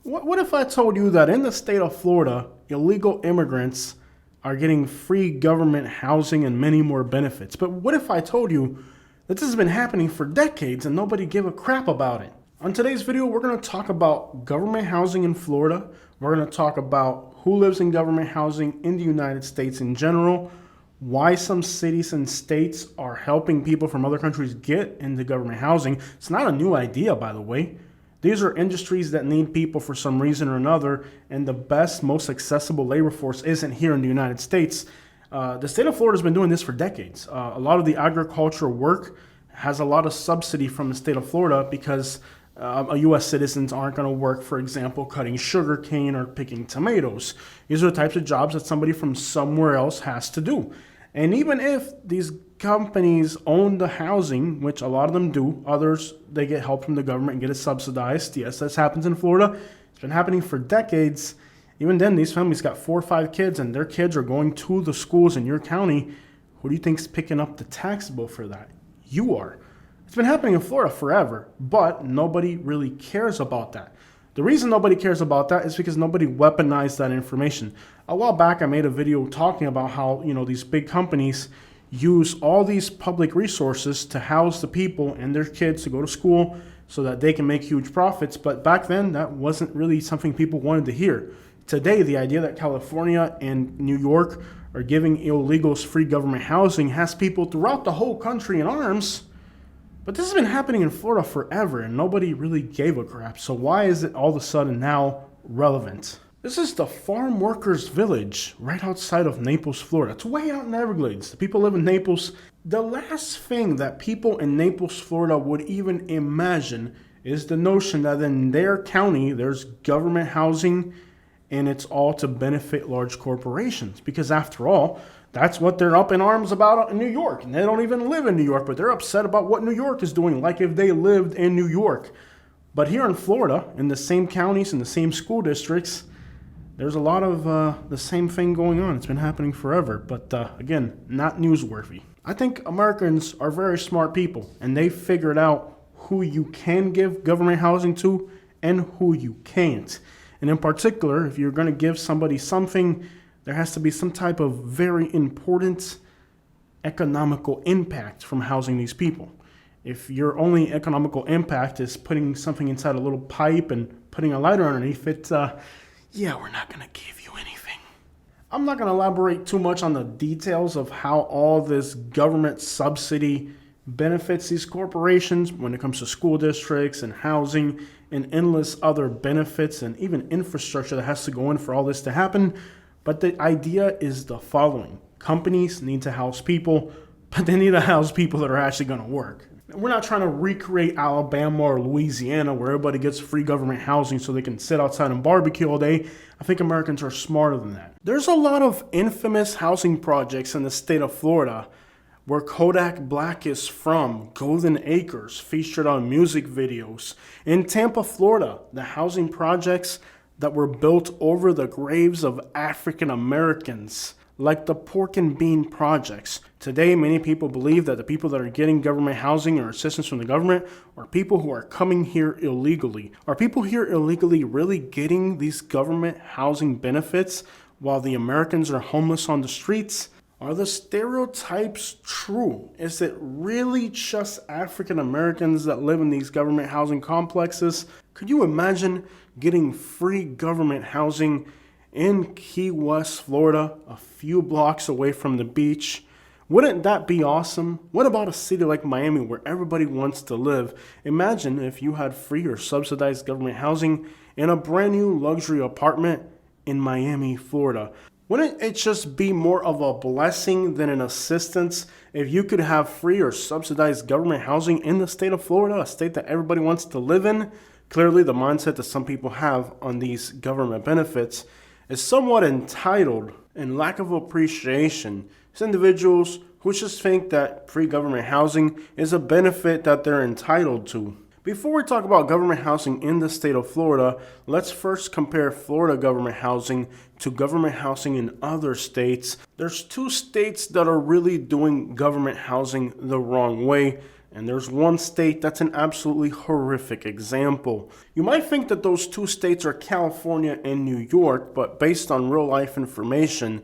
What if I told you that in the state of Florida, illegal immigrants are getting free government housing and many more benefits? But what if I told you that this has been happening for decades and nobody gave a crap about it? On today's video, we're going to talk about government housing in Florida. We're going to talk about who lives in government housing in the United States in general, why some cities and states are helping people from other countries get into government housing. It's not a new idea, by the way. These are industries that need people for some reason or another, and the best, most accessible labor force isn't here in the United States. The state of Florida has been doing this for decades. A lot of the agricultural work has a lot of subsidy from the state of Florida because U.S. citizens aren't going to work, for example, cutting sugar cane or picking tomatoes. These are the types of jobs that somebody from somewhere else has to do. And even if these companies own the housing, which a lot of them do, others, they get help from the government and get it subsidized. Yes, this happens in Florida. It's been happening for decades. Even then, these families got 4 or 5 kids, and their kids are going to the schools in your county. Who do you think's picking up the tax bill for that? You are. It's been happening in Florida forever, but nobody really cares about that. The reason nobody cares about that is because nobody weaponized that information. A while back, I made a video talking about how, these big companies use all these public resources to house the people and their kids to go to school so that they can make huge profits. But back then, that wasn't really something people wanted to hear. Today, the idea that California and New York are giving illegals free government housing has people throughout the whole country in arms. But this has been happening in Florida forever, and nobody really gave a crap. So why is it all of a sudden now relevant? This is the farm workers village right outside of Naples, Florida. It's way out in the Everglades. The people live in Naples. The last thing that people in Naples, Florida would even imagine is the notion that in their county there's government housing and it's all to benefit large corporations. Because after all, that's what they're up in arms about in New York. And they don't even live in New York, but they're upset about what New York is doing, like if they lived in New York. But here in Florida, in the same counties, in the same school districts, there's a lot of the same thing going on. It's been happening forever, but again, not newsworthy. I think Americans are very smart people, and they figured out who you can give government housing to and who you can't. And in particular, if you're going to give somebody something, there has to be some type of very important economical impact from housing these people. If your only economical impact is putting something inside a little pipe and putting a lighter underneath it, we're not going to give you anything. I'm not going to elaborate too much on the details of how all this government subsidy benefits these corporations when it comes to school districts and housing and endless other benefits and even infrastructure that has to go in for all this to happen. But the idea is the following. Companies need to house people, but they need to house people that are actually going to work. We're not trying to recreate Alabama or Louisiana where everybody gets free government housing so they can sit outside and barbecue all day. I think Americans are smarter than that. There's a lot of infamous housing projects in the state of Florida where Kodak Black is from, Golden Acres, featured on music videos. In Tampa, Florida, the housing projects that were built over the graves of African Americans, like the Pork and Bean projects. Today, many people believe that the people that are getting government housing or assistance from the government are people who are coming here illegally. Are people here illegally really getting these government housing benefits while the Americans are homeless on the streets? Are the stereotypes true? Is it really just African Americans that live in these government housing complexes? Could you imagine getting free government housing in Key West, Florida, a few blocks away from the beach? Wouldn't that be awesome? What about a city like Miami where everybody wants to live? Imagine if you had free or subsidized government housing in a brand new luxury apartment in Miami, Florida. Wouldn't it just be more of a blessing than an assistance if you could have free or subsidized government housing in the state of Florida, a state that everybody wants to live in? Clearly, the mindset that some people have on these government benefits is somewhat entitled and lack of appreciation. It's individuals who just think that free government housing is a benefit that they're entitled to. Before we talk about government housing in the state of Florida, let's first compare Florida government housing to government housing in other states. There's 2 states that are really doing government housing the wrong way, And there's one state that's an absolutely horrific example. You might think that those two states are California and New York, but based on real life information,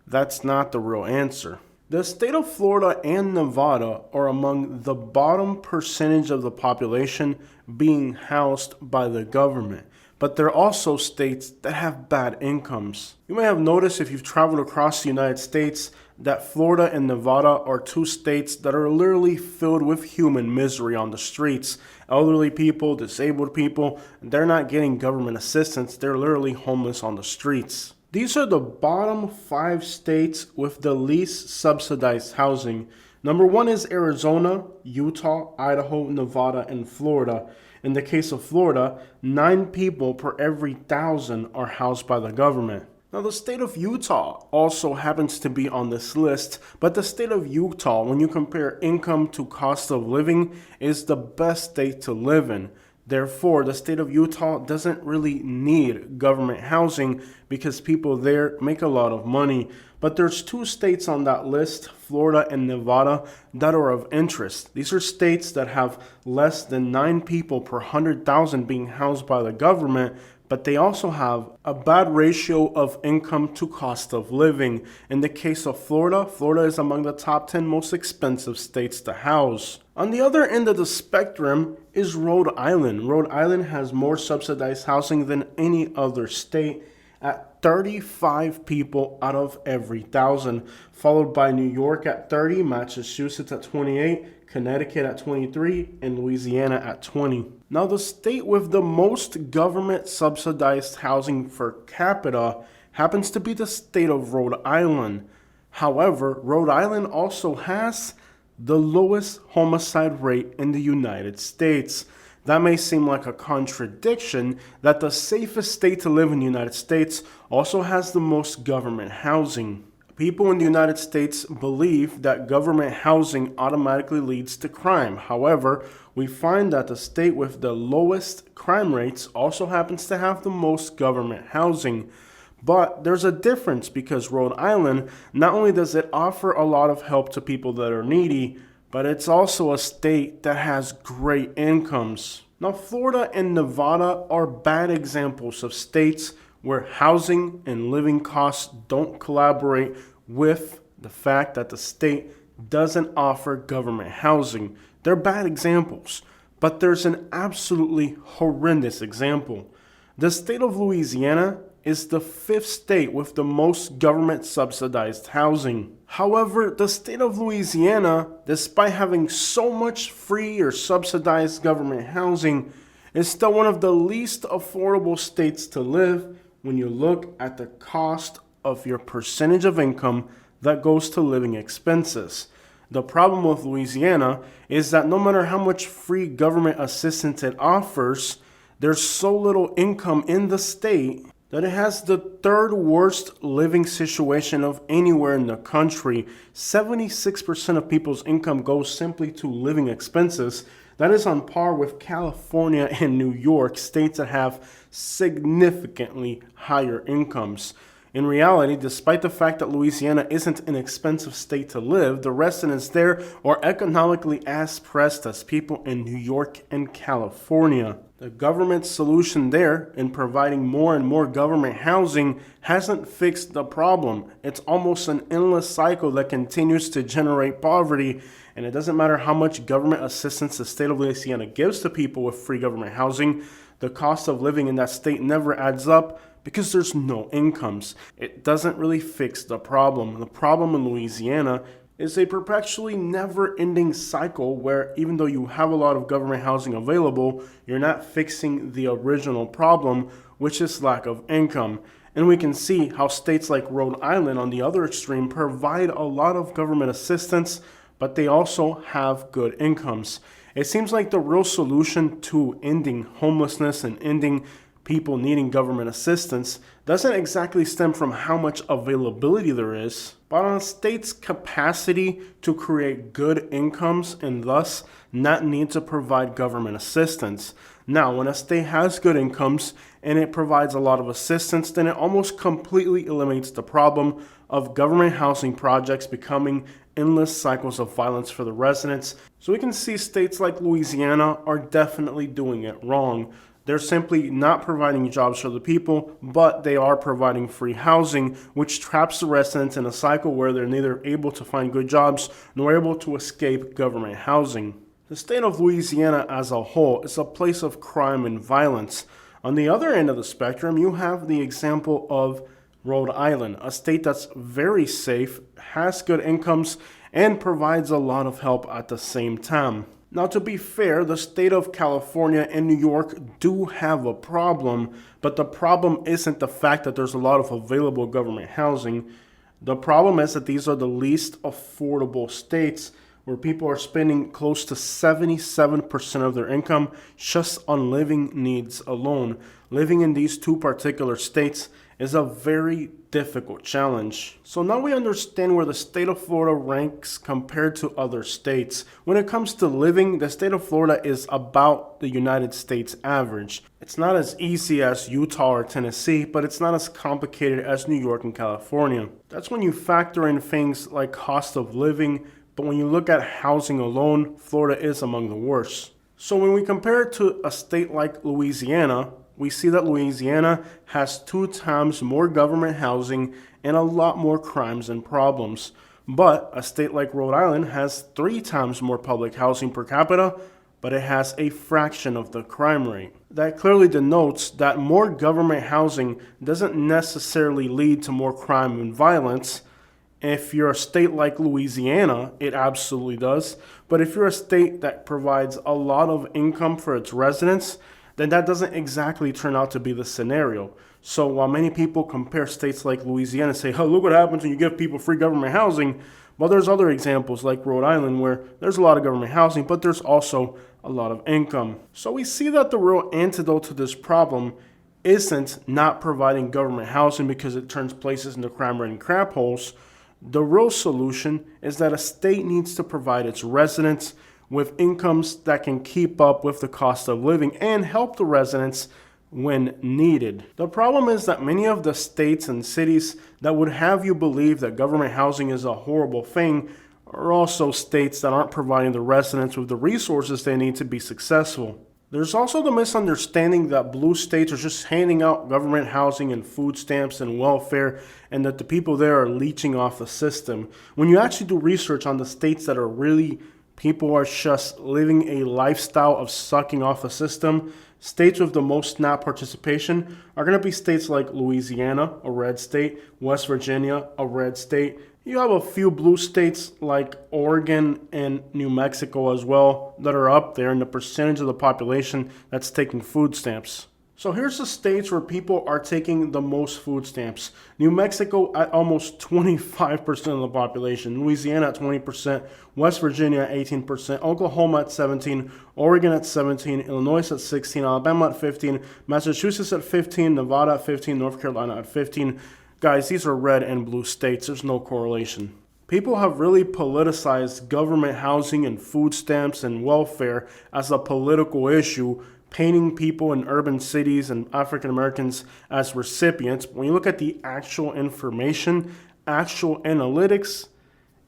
that's not the real answer. The state of Florida and Nevada are among the bottom percentage of the population being housed by the government. But they're also states that have bad incomes. You may have noticed if you've traveled across the United States that Florida and Nevada are two states that are literally filled with human misery on the streets. Elderly people, disabled people, they're not getting government assistance. They're literally homeless on the streets. These are the bottom 5 states with the least subsidized housing. Number 1 is Arizona, Utah, Idaho, Nevada, and Florida. In the case of Florida, 9 people per every 1,000 are housed by the government. Now, the state of Utah also happens to be on this list, but the state of Utah, when you compare income to cost of living, is the best state to live in. Therefore, the state of Utah doesn't really need government housing because people there make a lot of money. But there's 2 states on that list, Florida and Nevada, that are of interest. These are states that have less than 9 people per 100,000 being housed by the government, but they also have a bad ratio of income to cost of living. In the case of Florida, Florida is among the top 10 most expensive states to house. On the other end of the spectrum is Rhode Island. Rhode Island has more subsidized housing than any other state at 35 people out of every 1,000, followed by New York at 30, Massachusetts at 28, Connecticut at 23, and Louisiana at 20. Now, the state with the most government subsidized housing per capita happens to be the state of Rhode Island. However, Rhode Island also has the lowest homicide rate in the United States. That may seem like a contradiction that the safest state to live in the United States also has the most government housing. People in the United States believe that government housing automatically leads to crime. However, we find that the state with the lowest crime rates also happens to have the most government housing. But there's a difference because Rhode Island, not only does it offer a lot of help to people that are needy, but it's also a state that has great incomes. Now, Florida and Nevada are bad examples of states where housing and living costs don't collaborate with the fact that the state doesn't offer government housing. They're bad examples, but there's an absolutely horrendous example. The state of Louisiana is the 5th state with the most government subsidized housing. However, the state of Louisiana, despite having so much free or subsidized government housing, is still one of the least affordable states to live when you look at the cost of your percentage of income that goes to living expenses. The problem with Louisiana is that no matter how much free government assistance it offers, there's so little income in the state that it has the 3rd worst living situation of anywhere in the country. 76% of people's income goes simply to living expenses. That is on par with California and New York, states that have significantly higher incomes. In reality, despite the fact that Louisiana isn't an expensive state to live, the residents there are economically as pressed as people in New York and California. The government solution there in providing more and more government housing hasn't fixed the problem. It's almost an endless cycle that continues to generate poverty, and it doesn't matter how much government assistance the state of Louisiana gives to people with free government housing, the cost of living in that state never adds up because there's no incomes. It doesn't really fix the problem. The problem in Louisiana is a perpetually never-ending cycle where even though you have a lot of government housing available, you're not fixing the original problem, which is lack of income. And we can see how states like Rhode Island on the other extreme provide a lot of government assistance, but they also have good incomes. It seems like the real solution to ending homelessness and ending people needing government assistance doesn't exactly stem from how much availability there is, but on a state's capacity to create good incomes and thus not need to provide government assistance. Now, when a state has good incomes and it provides a lot of assistance, then it almost completely eliminates the problem of government housing projects becoming endless cycles of violence for the residents. So we can see states like Louisiana are definitely doing it wrong. They're simply not providing jobs for the people, but they are providing free housing, which traps the residents in a cycle where they're neither able to find good jobs nor able to escape government housing. The state of Louisiana as a whole is a place of crime and violence. On the other end of the spectrum, you have the example of Rhode Island, a state that's very safe, has good incomes, and provides a lot of help at the same time. Now, to be fair, the state of California and New York do have a problem, but the problem isn't the fact that there's a lot of available government housing. The problem is that these are the least affordable states where people are spending close to 77% of their income just on living needs alone. Living in these two particular states is a very difficult challenge. So now we understand where the state of Florida ranks compared to other states. When it comes to living, the state of Florida is about the United States average. It's not as easy as Utah or Tennessee, but it's not as complicated as New York and California. That's when you factor in things like cost of living, but when you look at housing alone, Florida is among the worst. So when we compare it to a state like Louisiana, we see that Louisiana has 2 times more government housing and a lot more crimes and problems. But a state like Rhode Island has 3 times more public housing per capita, but it has a fraction of the crime rate. That clearly denotes that more government housing doesn't necessarily lead to more crime and violence. If you're a state like Louisiana, it absolutely does. But if you're a state that provides a lot of income for its residents, then that doesn't exactly turn out to be the scenario. So while many people compare states like Louisiana and say, oh, look what happens when you give people free government housing, well, there's other examples like Rhode Island where there's a lot of government housing, but there's also a lot of income. So we see that the real antidote to this problem isn't not providing government housing because it turns places into crime-ridden crap holes. The real solution is that a state needs to provide its residents with incomes that can keep up with the cost of living and help the residents when needed. The problem is that many of the states and cities that would have you believe that government housing is a horrible thing are also states that aren't providing the residents with the resources they need to be successful. There's also the misunderstanding that blue states are just handing out government housing and food stamps and welfare, and that the people there are leeching off the system. When you actually do research on the states that are really people are just living a lifestyle of sucking off the system, states with the most SNAP participation are going to be states like Louisiana, a red state, West Virginia, a red state. You have a few blue states like Oregon and New Mexico as well that are up there in the percentage of the population that's taking food stamps. So here's the states where people are taking the most food stamps. New Mexico at almost 25% of the population, Louisiana at 20%, West Virginia at 18%, Oklahoma at 17%, Oregon at 17%, Illinois at 16%, Alabama at 15%, Massachusetts at 15%, Nevada at 15%, North Carolina at 15%. Guys, these are red and blue states. There's no correlation. People have really politicized government housing and food stamps and welfare as a political issue, painting people in urban cities and African Americans as recipients. When you look at the actual information, actual analytics,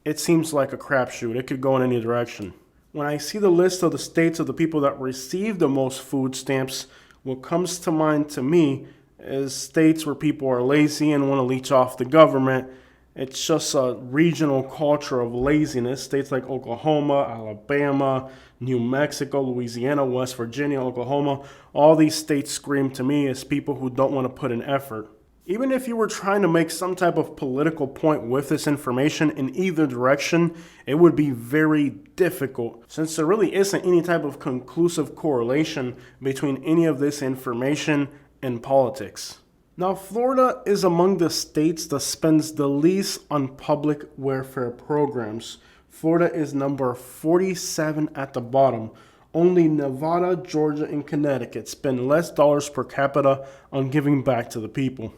it seems like a crapshoot. It could go in any direction. When I see the list of the states of the people that receive the most food stamps, what comes to mind to me is states where people are lazy and want to leech off the government. It's just a regional culture of laziness. States like Oklahoma, Alabama, New Mexico, Louisiana, West Virginia, Oklahoma, all these states scream to me as people who don't want to put in effort. Even if you were trying to make some type of political point with this information in either direction, it would be very difficult since there really isn't any type of conclusive correlation between any of this information and politics. Now, Florida is among the states that spends the least on public welfare programs. Florida is number 47 at the bottom. Only Nevada, Georgia, and Connecticut spend less dollars per capita on giving back to the people.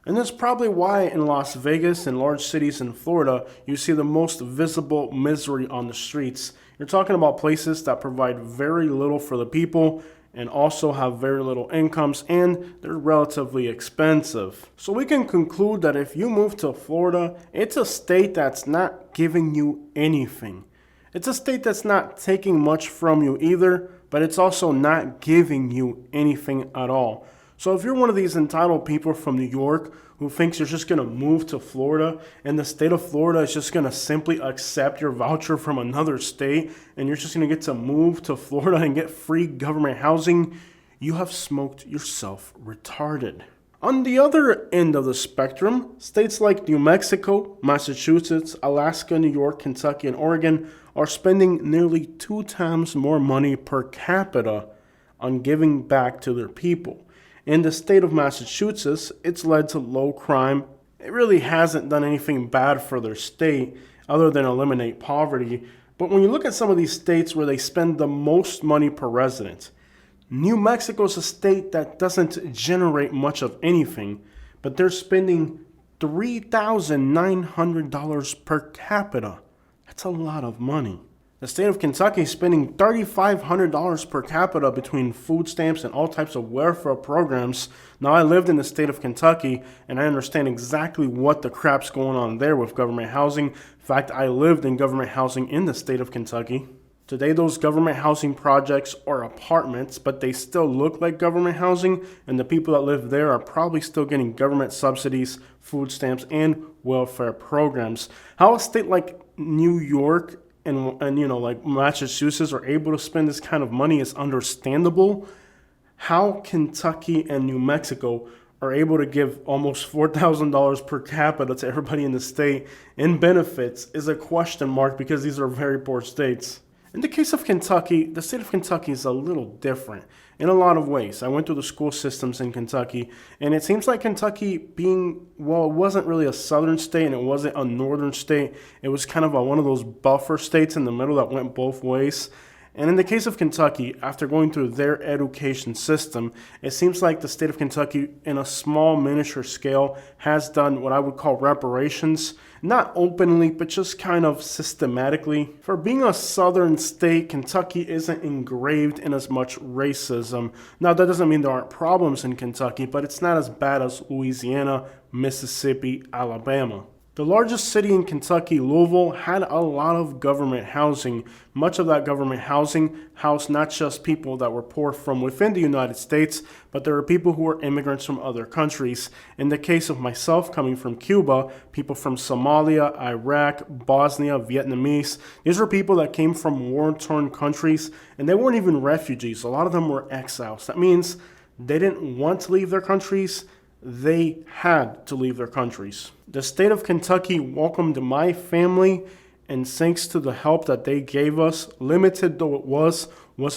And that's probably why in Las Vegas and large cities in Florida, you see the most visible misery on the streets. You're talking about places that provide very little for the people and also have very little incomes, and they're relatively expensive. So we can conclude that if you move to Florida, it's a state that's not giving you anything. It's a state that's not taking much from you either, but it's also not giving you anything at all. So if you're one of these entitled people from New York who thinks you're just going to move to Florida and the state of Florida is just going to simply accept your voucher from another state and you're just going to get to move to Florida and get free government housing, you have smoked yourself retarded. On the other end of the spectrum, states like New Mexico, Massachusetts, Alaska, New York, Kentucky, and Oregon are spending nearly 2 times more money per capita on giving back to their people. In the state of Massachusetts, it's led to low crime. It really hasn't done anything bad for their state other than eliminate poverty. But when you look at some of these states where they spend the most money per resident, New Mexico is a state that doesn't generate much of anything, but they're spending $3,900 per capita. That's a lot of money. The state of Kentucky is spending $3,500 per capita between food stamps and all types of welfare programs. Now, I lived in the state of Kentucky, and I understand exactly what the crap's going on there with government housing. In fact, I lived in government housing in the state of Kentucky. Today, those government housing projects are apartments, but they still look like government housing, and the people that live there are probably still getting government subsidies, food stamps, and welfare programs. How a state like New York and like Massachusetts are able to spend this kind of money is understandable. How Kentucky and New Mexico are able to give almost $4,000 per capita to everybody in the state in benefits is a question mark, because these are very poor states. In the case of Kentucky, the state of Kentucky is a little different in a lot of ways. I went through the school systems in Kentucky, and it seems like Kentucky it wasn't really a southern state and it wasn't a northern state. It was kind of one of those buffer states in the middle that went both ways. And in the case of Kentucky, after going through their education system, it seems like the state of Kentucky, in a small miniature scale, has done what I would call reparations. Not openly, but just kind of systematically. For being a southern state, Kentucky isn't engraved in as much racism. Now, that doesn't mean there aren't problems in Kentucky, but it's not as bad as Louisiana, Mississippi, Alabama. The largest city in Kentucky, Louisville, had a lot of government housing. Much of that government housing housed not just people that were poor from within the United States, but there were people who were immigrants from other countries. In the case of myself coming from Cuba, people from Somalia, Iraq, Bosnia, Vietnamese, these were people that came from war-torn countries, and they weren't even refugees. A lot of them were exiles. That means they didn't want to leave their countries. They had to leave their countries. The state of Kentucky welcomed my family, and thanks to the help that they gave us, limited though it was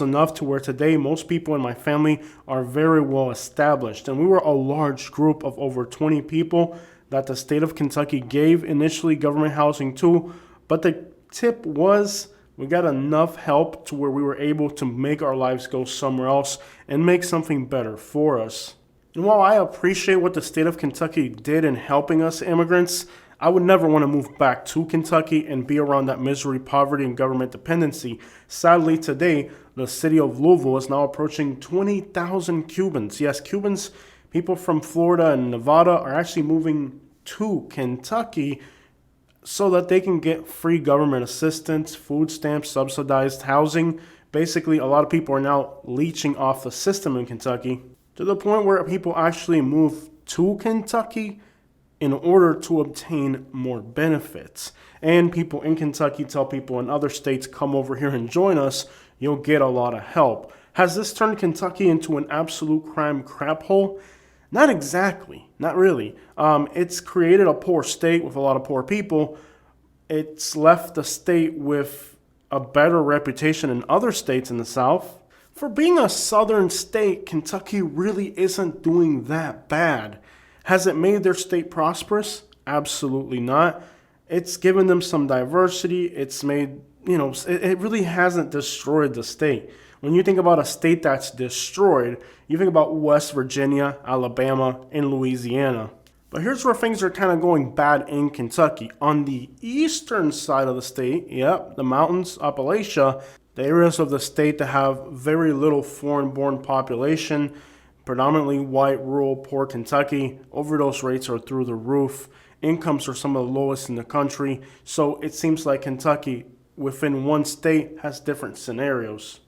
enough to where today most people in my family are very well established. And we were a large group of over 20 people that the state of Kentucky gave initially government housing to, but the tip was we got enough help to where we were able to make our lives go somewhere else and make something better for us. And while I appreciate what the state of Kentucky did in helping us immigrants, I would never want to move back to Kentucky and be around that misery, poverty, and government dependency. Sadly, today, the city of Louisville is now approaching 20,000 Cubans. Yes, Cubans, people from Florida and Nevada, are actually moving to Kentucky so that they can get free government assistance, food stamps, subsidized housing. Basically, a lot of people are now leeching off the system in Kentucky, to the point where people actually move to Kentucky in order to obtain more benefits. And people in Kentucky tell people in other states, come over here and join us, you'll get a lot of help. Has this turned Kentucky into an absolute crime crap hole? Not exactly, not really. It's created a poor state with a lot of poor people. It's left the state with a better reputation in other states in the South. For being a southern state, Kentucky really isn't doing that bad. Has it made their state prosperous? Absolutely not. It's given them some diversity. It's made, it really hasn't destroyed the state. When you think about a state that's destroyed, you think about West Virginia, Alabama, and Louisiana. But here's where things are kind of going bad in Kentucky. On the eastern side of the state, the mountains, Appalachia, The areas of the state that have very little foreign-born population, predominantly white, rural, poor Kentucky, overdose rates are through the roof. Incomes are some of the lowest in the country. So it seems like Kentucky, within one state, has different scenarios.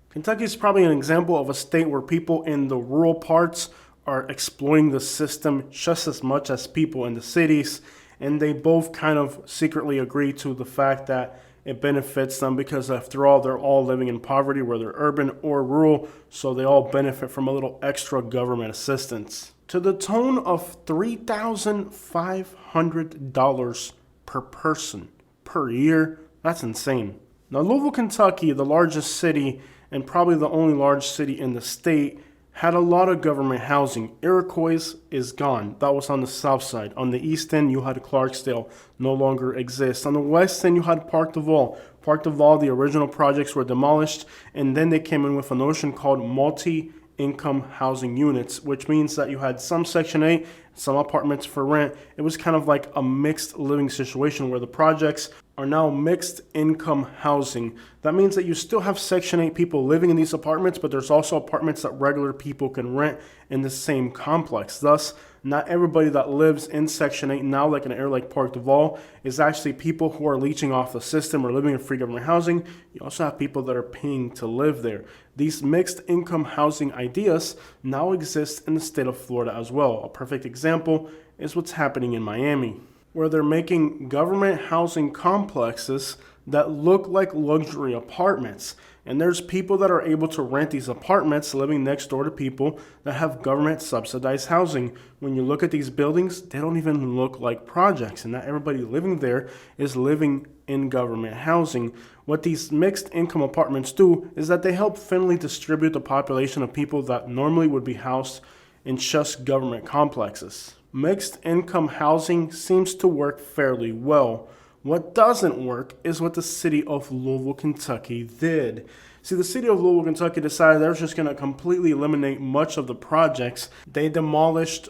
Kentucky is probably an example of a state where people in the rural parts are exploiting the system just as much as people in the cities, and they both kind of secretly agree to the fact that it benefits them because, after all, they're all living in poverty, whether urban or rural, so they all benefit from a little extra government assistance. To the tune of $3,500 per person per year. That's insane. Now, Louisville, Kentucky, the largest city and probably the only large city in the state, had a lot of government housing. Iroquois is gone. That was on the south side. On the east end, you had Clarksdale, no longer exists. On the west end, you had Park DeVal. Park DeVal, the original projects were demolished, and then they came in with a notion called multi-income housing units, which means that you had some Section 8, some apartments for rent. It was kind of like a mixed living situation where the projects are now mixed income housing. That means that you still have Section 8 people living in these apartments, but there's also apartments that regular people can rent in the same complex. Thus, not everybody that lives in Section 8 now, like in an area like Park DeVal, is actually people who are leeching off the system or living in free government housing. You also have people that are paying to live there. These mixed income housing ideas now exist in the state of Florida as well. A perfect example is what's happening in Miami, where they're making government housing complexes that look like luxury apartments. And there's people that are able to rent these apartments living next door to people that have government subsidized housing. When you look at these buildings, they don't even look like projects. And not everybody living there is living in government housing. What these mixed income apartments do is that they help thinly distribute the population of people that normally would be housed in just government complexes. Mixed income housing seems to work fairly well. What doesn't work is what the city of Louisville, Kentucky did. See, the city of Louisville, Kentucky decided they were just going to completely eliminate much of the projects. They demolished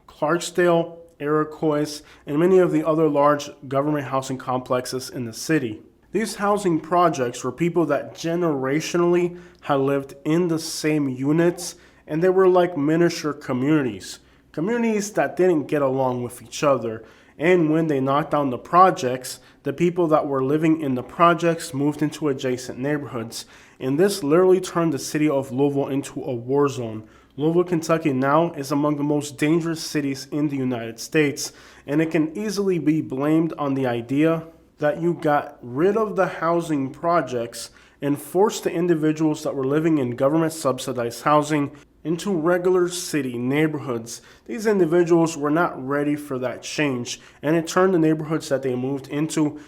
Clarksdale, Iroquois, and many of the other large government housing complexes in the city. These housing projects were people that generationally had lived in the same units, and they were like miniature communities. Communities that didn't get along with each other. And when they knocked down the projects, the people that were living in the projects moved into adjacent neighborhoods. And this literally turned the city of Louisville into a war zone. Louisville, Kentucky now is among the most dangerous cities in the United States. And it can easily be blamed on the idea that you got rid of the housing projects and forced the individuals that were living in government subsidized housing into regular city neighborhoods. These individuals were not ready for that change, and it turned the neighborhoods that they moved into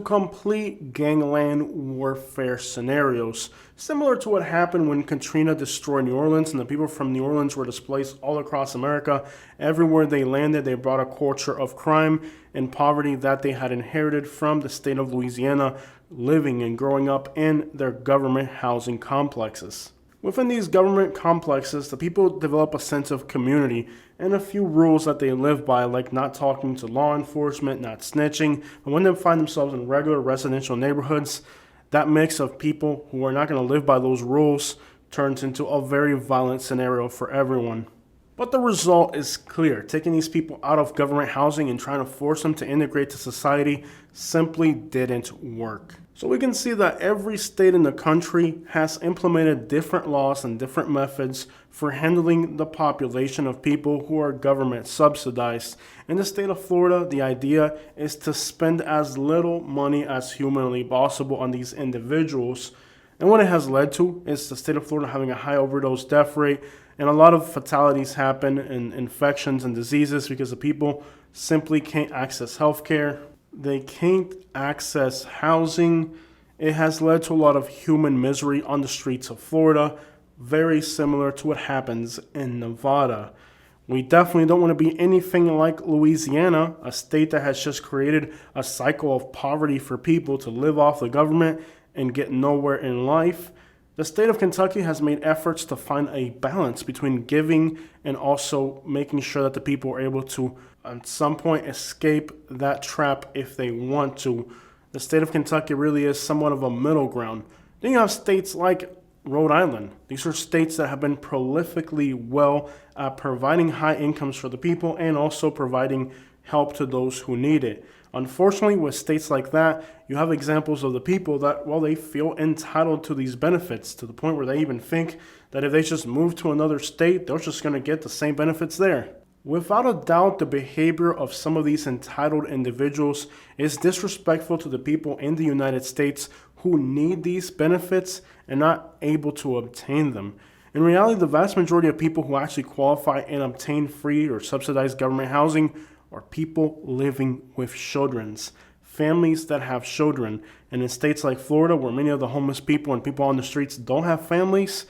complete gangland warfare scenarios, similar to what happened when Katrina destroyed New Orleans and the people from New Orleans were displaced all across America. Everywhere they landed, they brought a culture of crime and poverty that they had inherited from the state of Louisiana, living and growing up in their government housing complexes. Within these government complexes, the people develop a sense of community and a few rules that they live by, like not talking to law enforcement, not snitching. And when they find themselves in regular residential neighborhoods, that mix of people who are not going to live by those rules turns into a very violent scenario for everyone. But the result is clear. Taking these people out of government housing and trying to force them to integrate to society simply didn't work. So we can see that every state in the country has implemented different laws and different methods for handling the population of people who are government subsidized. In the state of Florida, the idea is to spend as little money as humanly possible on these individuals. And what it has led to is the state of Florida having a high overdose death rate, and a lot of fatalities happen and infections and diseases because the people simply can't access health care. They can't access housing. It has led to a lot of human misery on the streets of Florida, very similar to what happens in Nevada. We definitely don't want to be anything like Louisiana, a state that has just created a cycle of poverty for people to live off the government and get nowhere in life. The state of Kentucky has made efforts to find a balance between giving and also making sure that the people are able to, at some point, escape that trap if they want to. The state of Kentucky really is somewhat of a middle ground. Then you have states like Rhode Island. These are states that have been prolifically well at providing high incomes for the people and also providing help to those who need it. Unfortunately, with states like that, you have examples of the people that, well, they feel entitled to these benefits to the point where they even think that if they just move to another state, they're just going to get the same benefits there. Without a doubt, the behavior of some of these entitled individuals is disrespectful to the people in the United States who need these benefits and not able to obtain them. In reality, the vast majority of people who actually qualify and obtain free or subsidized government housing are people living with children, families that have children. And in states like Florida, where many of the homeless people and people on the streets don't have families,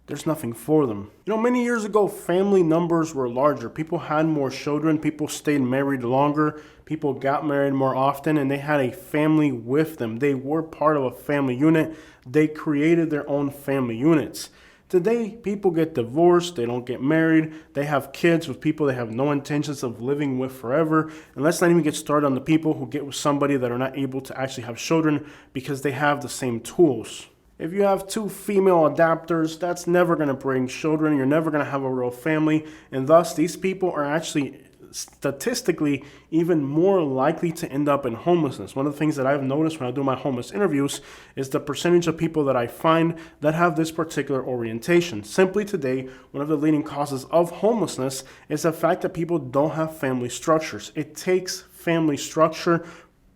there's nothing for them. Many years ago, family numbers were larger. People had more children. People stayed married longer. People got married more often, and they had a family with them. They were part of a family unit. They created their own family units. Today, people get divorced. They don't get married. They have kids with people they have no intentions of living with forever. And let's not even get started on the people who get with somebody that are not able to actually have children because they have the same tools. If you have two female adapters, that's never going to bring children. You're never going to have a real family. And thus, these people are actually statistically even more likely to end up in homelessness. One of the things that I've noticed when I do my homeless interviews is the percentage of people that I find that have this particular orientation. Simply today, one of the leading causes of homelessness is the fact that people don't have family structures. It takes family structure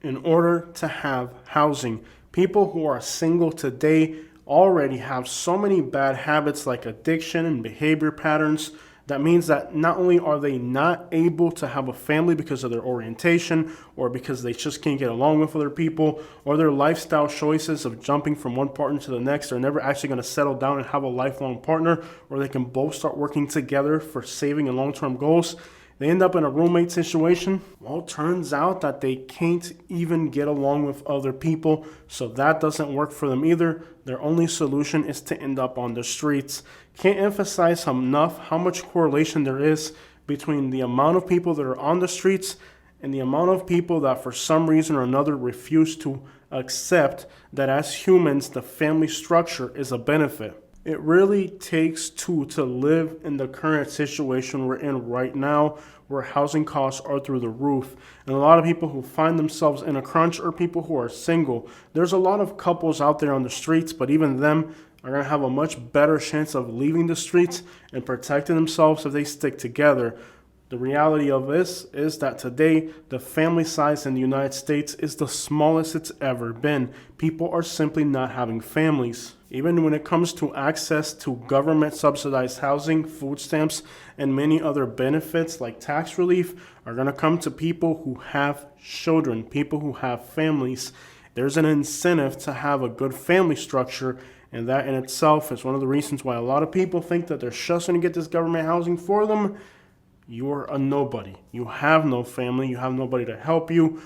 in order to have housing. People who are single today already have so many bad habits like addiction and behavior patterns. That means that not only are they not able to have a family because of their orientation or because they just can't get along with other people or their lifestyle choices of jumping from one partner to the next, they're never actually going to settle down and have a lifelong partner where they can both start working together for saving and long-term goals. They end up in a roommate situation. Well, it turns out that they can't even get along with other people, so that doesn't work for them either. Their only solution is to end up on the streets. Can't emphasize enough how much correlation there is between the amount of people that are on the streets and the amount of people that for some reason or another refuse to accept that as humans, the family structure is a benefit. It really takes two to live in the current situation we're in right now, where housing costs are through the roof. And a lot of people who find themselves in a crunch are people who are single. There's a lot of couples out there on the streets, but even them are going to have a much better chance of leaving the streets and protecting themselves if they stick together. The reality of this is that today, the family size in the United States is the smallest it's ever been. People are simply not having families. Even when it comes to access to government subsidized housing, food stamps, and many other benefits like tax relief are going to come to people who have children, people who have families. There's an incentive to have a good family structure, and that in itself is one of the reasons why a lot of people think that they're just going to get this government housing for them. You're a nobody. You have no family. You have nobody to help you.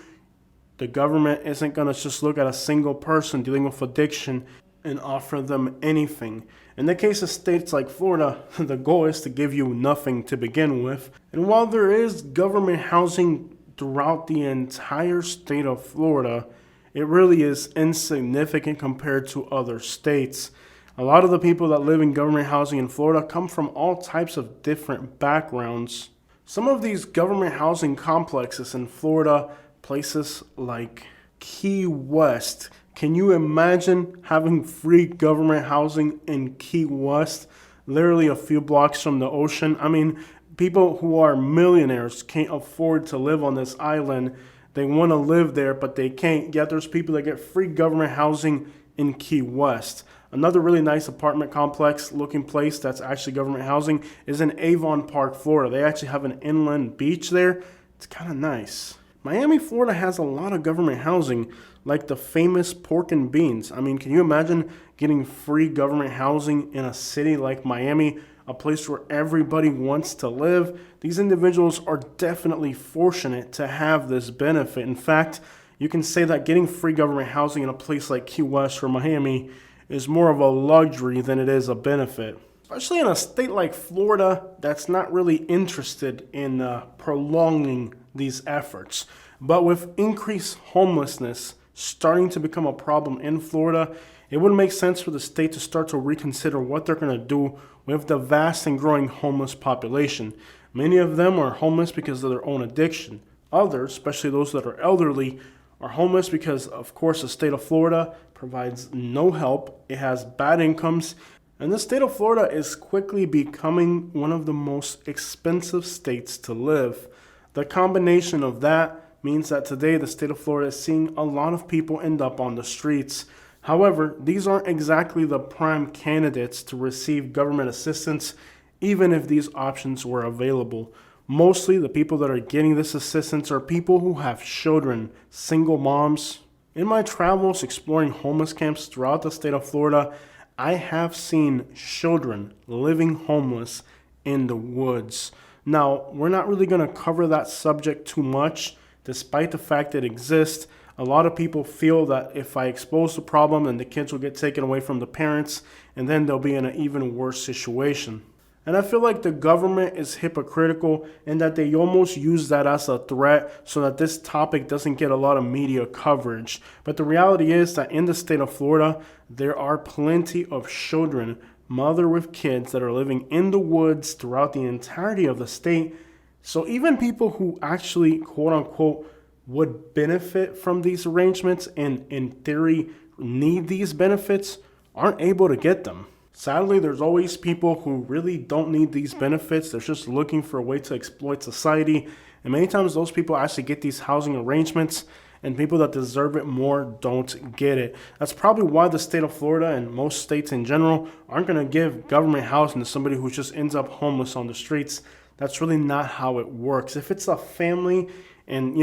The government isn't going to just look at a single person dealing with addiction and offer them anything. In the case of states like Florida, the goal is to give you nothing to begin with. And while there is government housing throughout the entire state of Florida, it really is insignificant compared to other states. A lot of the people that live in government housing in Florida come from all types of different backgrounds. Some of these government housing complexes in Florida, places like Key West. Can you imagine having free government housing in Key West, literally a few blocks from the ocean? I mean, people who are millionaires can't afford to live on this island. They want to live there, but they can't. Yet there's people that get free government housing in Key West. Another really nice apartment complex looking place that's actually government housing is in Avon Park, Florida. They actually have an inland beach there. It's kind of nice. Miami, Florida has a lot of government housing, like the famous Pork and Beans. I mean, can you imagine getting free government housing in a city like Miami, a place where everybody wants to live? These individuals are definitely fortunate to have this benefit. In fact, you can say that getting free government housing in a place like Key West or Miami is more of a luxury than it is a benefit. Especially in a state like Florida that's not really interested in prolonging these efforts. But with increased homelessness starting to become a problem in Florida, it would make sense for the state to start to reconsider what they're going to do with the vast and growing homeless population. Many of them are homeless because of their own addiction. Others, especially those that are elderly, are homeless because, of course, the state of Florida provides no help. It has bad incomes. And the state of Florida is quickly becoming one of the most expensive states to live. The combination of that means that today the state of Florida is seeing a lot of people end up on the streets. However, these aren't exactly the prime candidates to receive government assistance, even if these options were available. Mostly the people that are getting this assistance are people who have children, single moms. In my travels exploring homeless camps throughout the state of Florida, I have seen children living homeless in the woods. Now, we're not really going to cover that subject too much, despite the fact that it exists. A lot of people feel that if I expose the problem, then the kids will get taken away from the parents, and then they'll be in an even worse situation. And I feel like the government is hypocritical in that they almost use that as a threat so that this topic doesn't get a lot of media coverage. But the reality is that in the state of Florida, there are plenty of children, mother with kids, that are living in the woods throughout the entirety of the state. So even people who actually, quote unquote, would benefit from these arrangements and in theory need these benefits aren't able to get them. Sadly, there's always people who really don't need these benefits. They're just looking for a way to exploit society. And many times those people actually get these housing arrangements, and people that deserve it more don't get it. That's probably why the state of Florida and most states in general aren't going to give government housing to somebody who just ends up homeless on the streets. That's really not how it works. If it's a family and,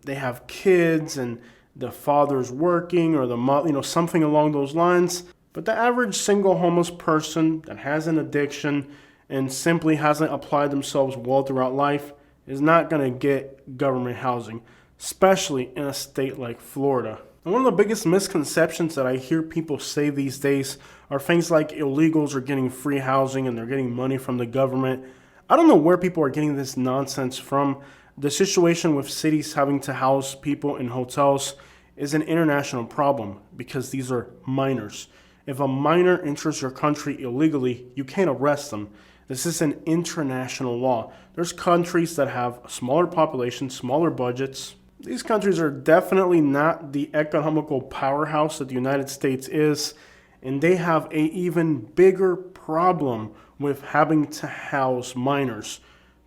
they have kids and the father's working or the mother, something along those lines. But the average single homeless person that has an addiction and simply hasn't applied themselves well throughout life is not going to get government housing, especially in a state like Florida. And one of the biggest misconceptions that I hear people say these days are things like illegals are getting free housing and they're getting money from the government. I don't know where people are getting this nonsense from. The situation with cities having to house people in hotels is an international problem because these are minors. If a minor enters your country illegally, you can't arrest them. This is an international law. There's countries that have a smaller population, smaller budgets. These countries are definitely not the economical powerhouse that the United States is, and they have an even bigger problem with having to house minors.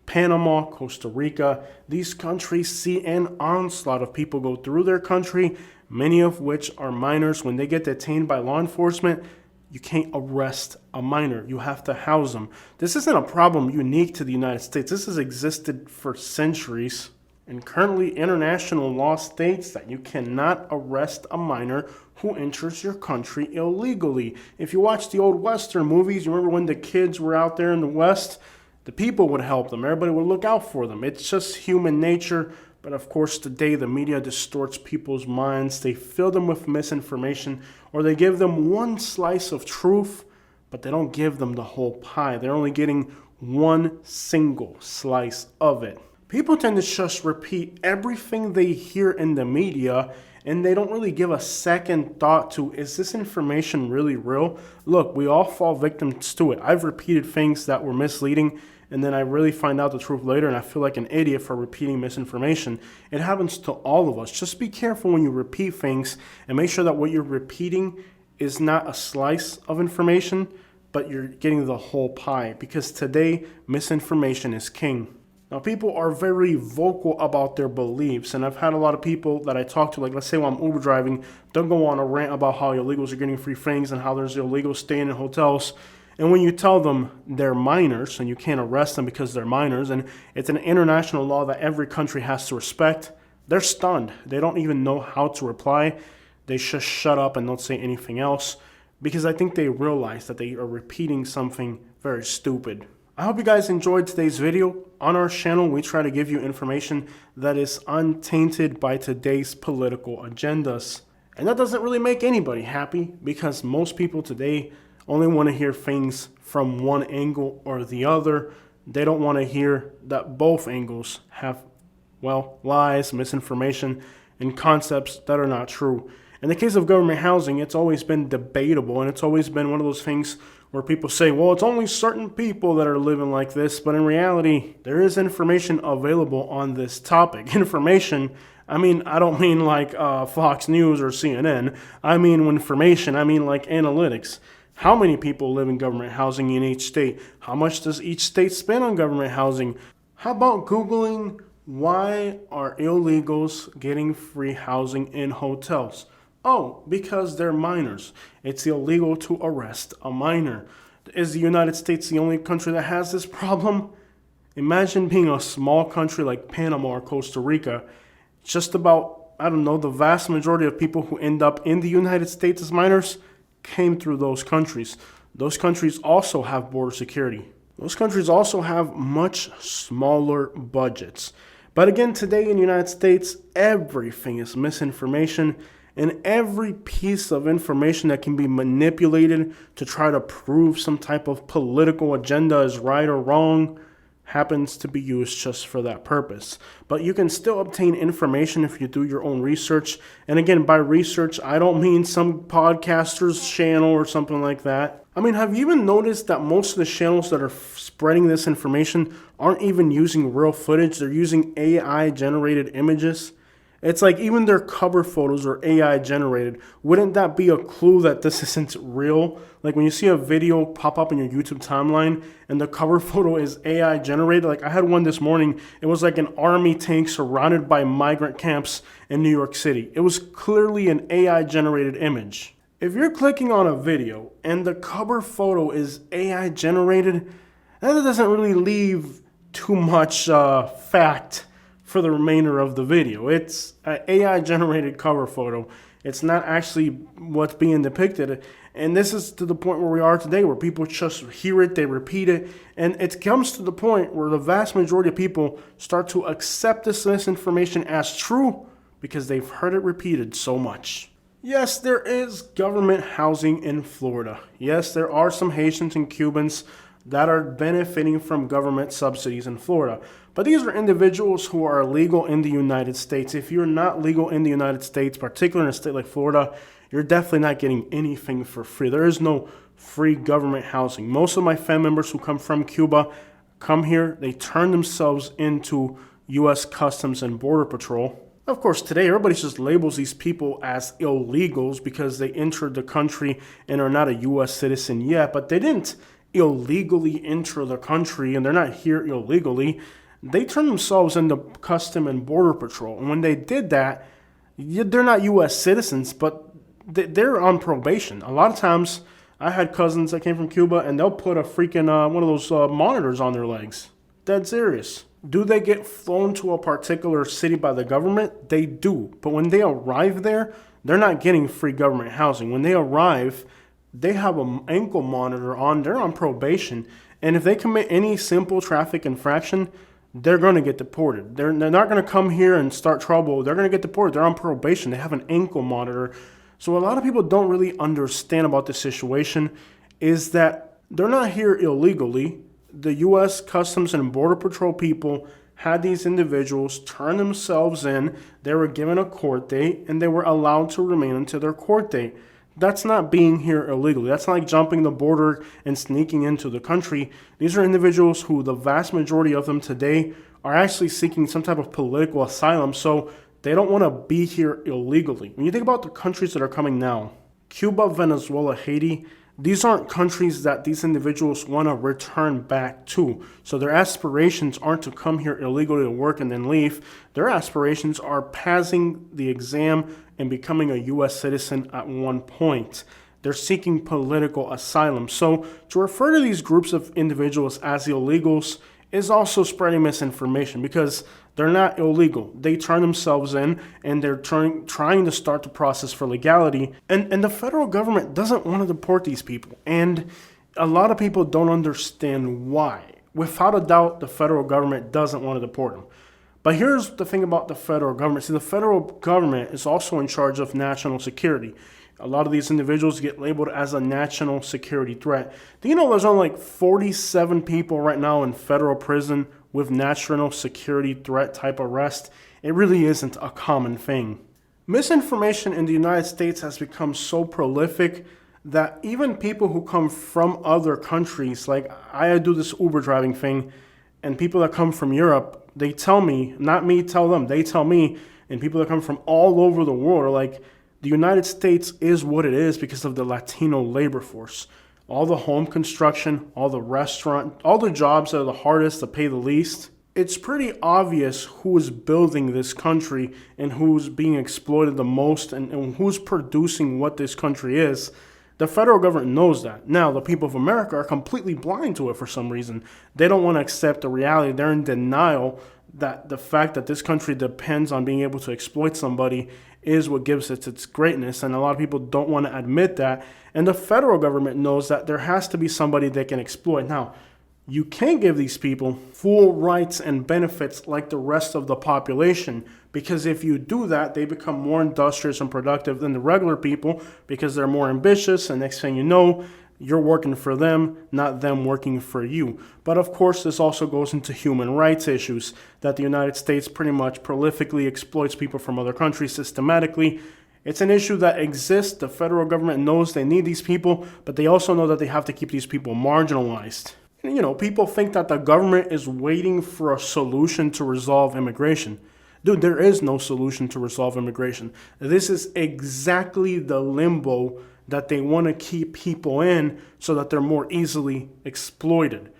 Panama, Costa Rica, these countries see an onslaught of people go through their country, many of which are minors. When they get detained by law enforcement, you can't arrest a minor. You have to house them. This isn't a problem unique to the United States. This has existed for centuries. And currently, international law states that you cannot arrest a minor who enters your country illegally. If you watch the old Western movies, you remember when the kids were out there in the West? The people would help them. Everybody would look out for them. It's just human nature. But of course, today the media distorts people's minds. They fill them with misinformation, or they give them one slice of truth, but they don't give them the whole pie. They're only getting one single slice of it. People tend to just repeat everything they hear in the media, and they don't really give a second thought to, is this information really real? Look, we all fall victims to it. I've repeated things that were misleading, and then I really find out the truth later, and I feel like an idiot for repeating misinformation. It happens to all of us. Just be careful when you repeat things, and make sure that what you're repeating is not a slice of information, but you're getting the whole pie, because today, misinformation is king. Now, people are very vocal about their beliefs, and I've had a lot of people that I talk to, like let's say when I'm Uber driving, they'll go on a rant about how illegals are getting free things and how there's illegals staying in hotels. And when you tell them they're minors and you can't arrest them because they're minors, and it's an international law that every country has to respect, they're stunned. They don't even know how to reply. They just shut up and don't say anything else because I think they realize that they are repeating something very stupid. I hope you guys enjoyed today's video. On our channel, we try to give you information that is untainted by today's political agendas. And that doesn't really make anybody happy because most people today only want to hear things from one angle or the other. They don't want to hear that both angles have, lies, misinformation, and concepts that are not true. In the case of government housing, it's always been debatable, and it's always been one of those things where people say, well, it's only certain people that are living like this, but in reality, there is information available on this topic. Information, I don't mean like Fox News or CNN. I mean information, I mean like analytics. How many people live in government housing in each state? How much does each state spend on government housing? How about Googling why are illegals getting free housing in hotels? Oh, because they're minors. It's illegal to arrest a minor. Is the United States the only country that has this problem? Imagine being a small country like Panama or Costa Rica. Just about, the vast majority of people who end up in the United States as minors came through those countries. Those countries also have border security. Those countries also have much smaller budgets. But again, today in the United States, everything is misinformation, and every piece of information that can be manipulated to try to prove some type of political agenda is right or wrong happens to be used just for that purpose. But you can still obtain information if you do your own research. And again, by research, I don't mean some podcaster's channel or something like that. Have you even noticed that most of the channels that are spreading this information aren't even using real footage? They're using AI generated images. It's like even their cover photos are AI generated. Wouldn't that be a clue that this isn't real? Like when you see a video pop up in your YouTube timeline and the cover photo is AI generated. Like I had one this morning. It was like an army tank surrounded by migrant camps in New York City. It was clearly an AI generated image. If you're clicking on a video and the cover photo is AI generated, that doesn't really leave too much fact for the remainder of the video. It's an AI generated cover photo. It's not actually what's being depicted. And this is to the point where we are today, where people just hear it, they repeat it, and it comes to the point where the vast majority of people start to accept this misinformation as true because they've heard it repeated so much. Yes, there is government housing in Florida. Yes, there are some Haitians and Cubans that are benefiting from government subsidies in Florida. But these are individuals who are legal in the United States. If you're not legal in the United States, particularly in a state like Florida, you're definitely not getting anything for free. There is no free government housing. Most of my family members who come from Cuba come here, they turn themselves into U.S. Customs and Border Patrol. Of course, today everybody just labels these people as illegals because they entered the country and are not a U.S. citizen yet, but they didn't illegally enter the country and they're not here illegally. They turned themselves into Custom and Border Patrol. And when they did that, they're not U.S. citizens, but they're on probation. A lot of times, I had cousins that came from Cuba, and they'll put a freaking one of those monitors on their legs. Dead serious. Do they get flown to a particular city by the government? They do. But when they arrive there, they're not getting free government housing. When they arrive, they have an ankle monitor on. They're on probation. And if they commit any simple traffic infraction, they're going to get deported. They're not going to come here and start trouble. They're going to get deported. They're on probation. They have an ankle monitor. So a lot of people don't really understand about this situation is that they're not here illegally. The U.S. Customs and Border Patrol people had these individuals turn themselves in. They were given a court date, and they were allowed to remain until their court date. That's not being here illegally. That's not like jumping the border and sneaking into the country. These are individuals who the vast majority of them today are actually seeking some type of political asylum, so they don't want to be here illegally. When you think about the countries that are coming now, Cuba, Venezuela, Haiti, these aren't countries that these individuals want to return back to. So their aspirations aren't to come here illegally to work and then leave. Their aspirations are passing the exam and becoming a U.S. citizen at one point. They're seeking political asylum. So to refer to these groups of individuals as illegals is also spreading misinformation because they're not illegal. They turn themselves in and they're trying to start the process for legality. And the federal government doesn't want to deport these people. And a lot of people don't understand why. Without a doubt, the federal government doesn't want to deport them. But here's the thing about the federal government. See, the federal government is also in charge of national security. A lot of these individuals get labeled as a national security threat. Do you know there's only like 47 people right now in federal prison with national security threat type arrest? It really isn't a common thing. Misinformation in the United States has become so prolific that even people who come from other countries, like I do this Uber driving thing, and people that come from Europe, they tell me, not me tell them, they tell me, and people that come from all over the world are like, the United States is what it is because of the Latino labor force. All the home construction, all the restaurant, all the jobs that are the hardest to pay the least. It's pretty obvious who is building this country and who's being exploited the most and who's producing what this country is. The federal government knows that. Now, the people of America are completely blind to it for some reason. They don't want to accept the reality. They're in denial that the fact that this country depends on being able to exploit somebody is what gives it its greatness. And a lot of people don't want to admit that. And the federal government knows that there has to be somebody they can exploit. Now, you can't give these people full rights and benefits like the rest of the population, because if you do that, they become more industrious and productive than the regular people because they're more ambitious, and next thing you know, you're working for them, not them working for you. But of course, this also goes into human rights issues, that the United States pretty much prolifically exploits people from other countries systematically. It's an issue that exists. The federal government knows they need these people, but they also know that they have to keep these people marginalized. You know, people think that the government is waiting for a solution to resolve immigration. Dude, there is no solution to resolve immigration. This is exactly the limbo that they want to keep people in so that they're more easily exploited.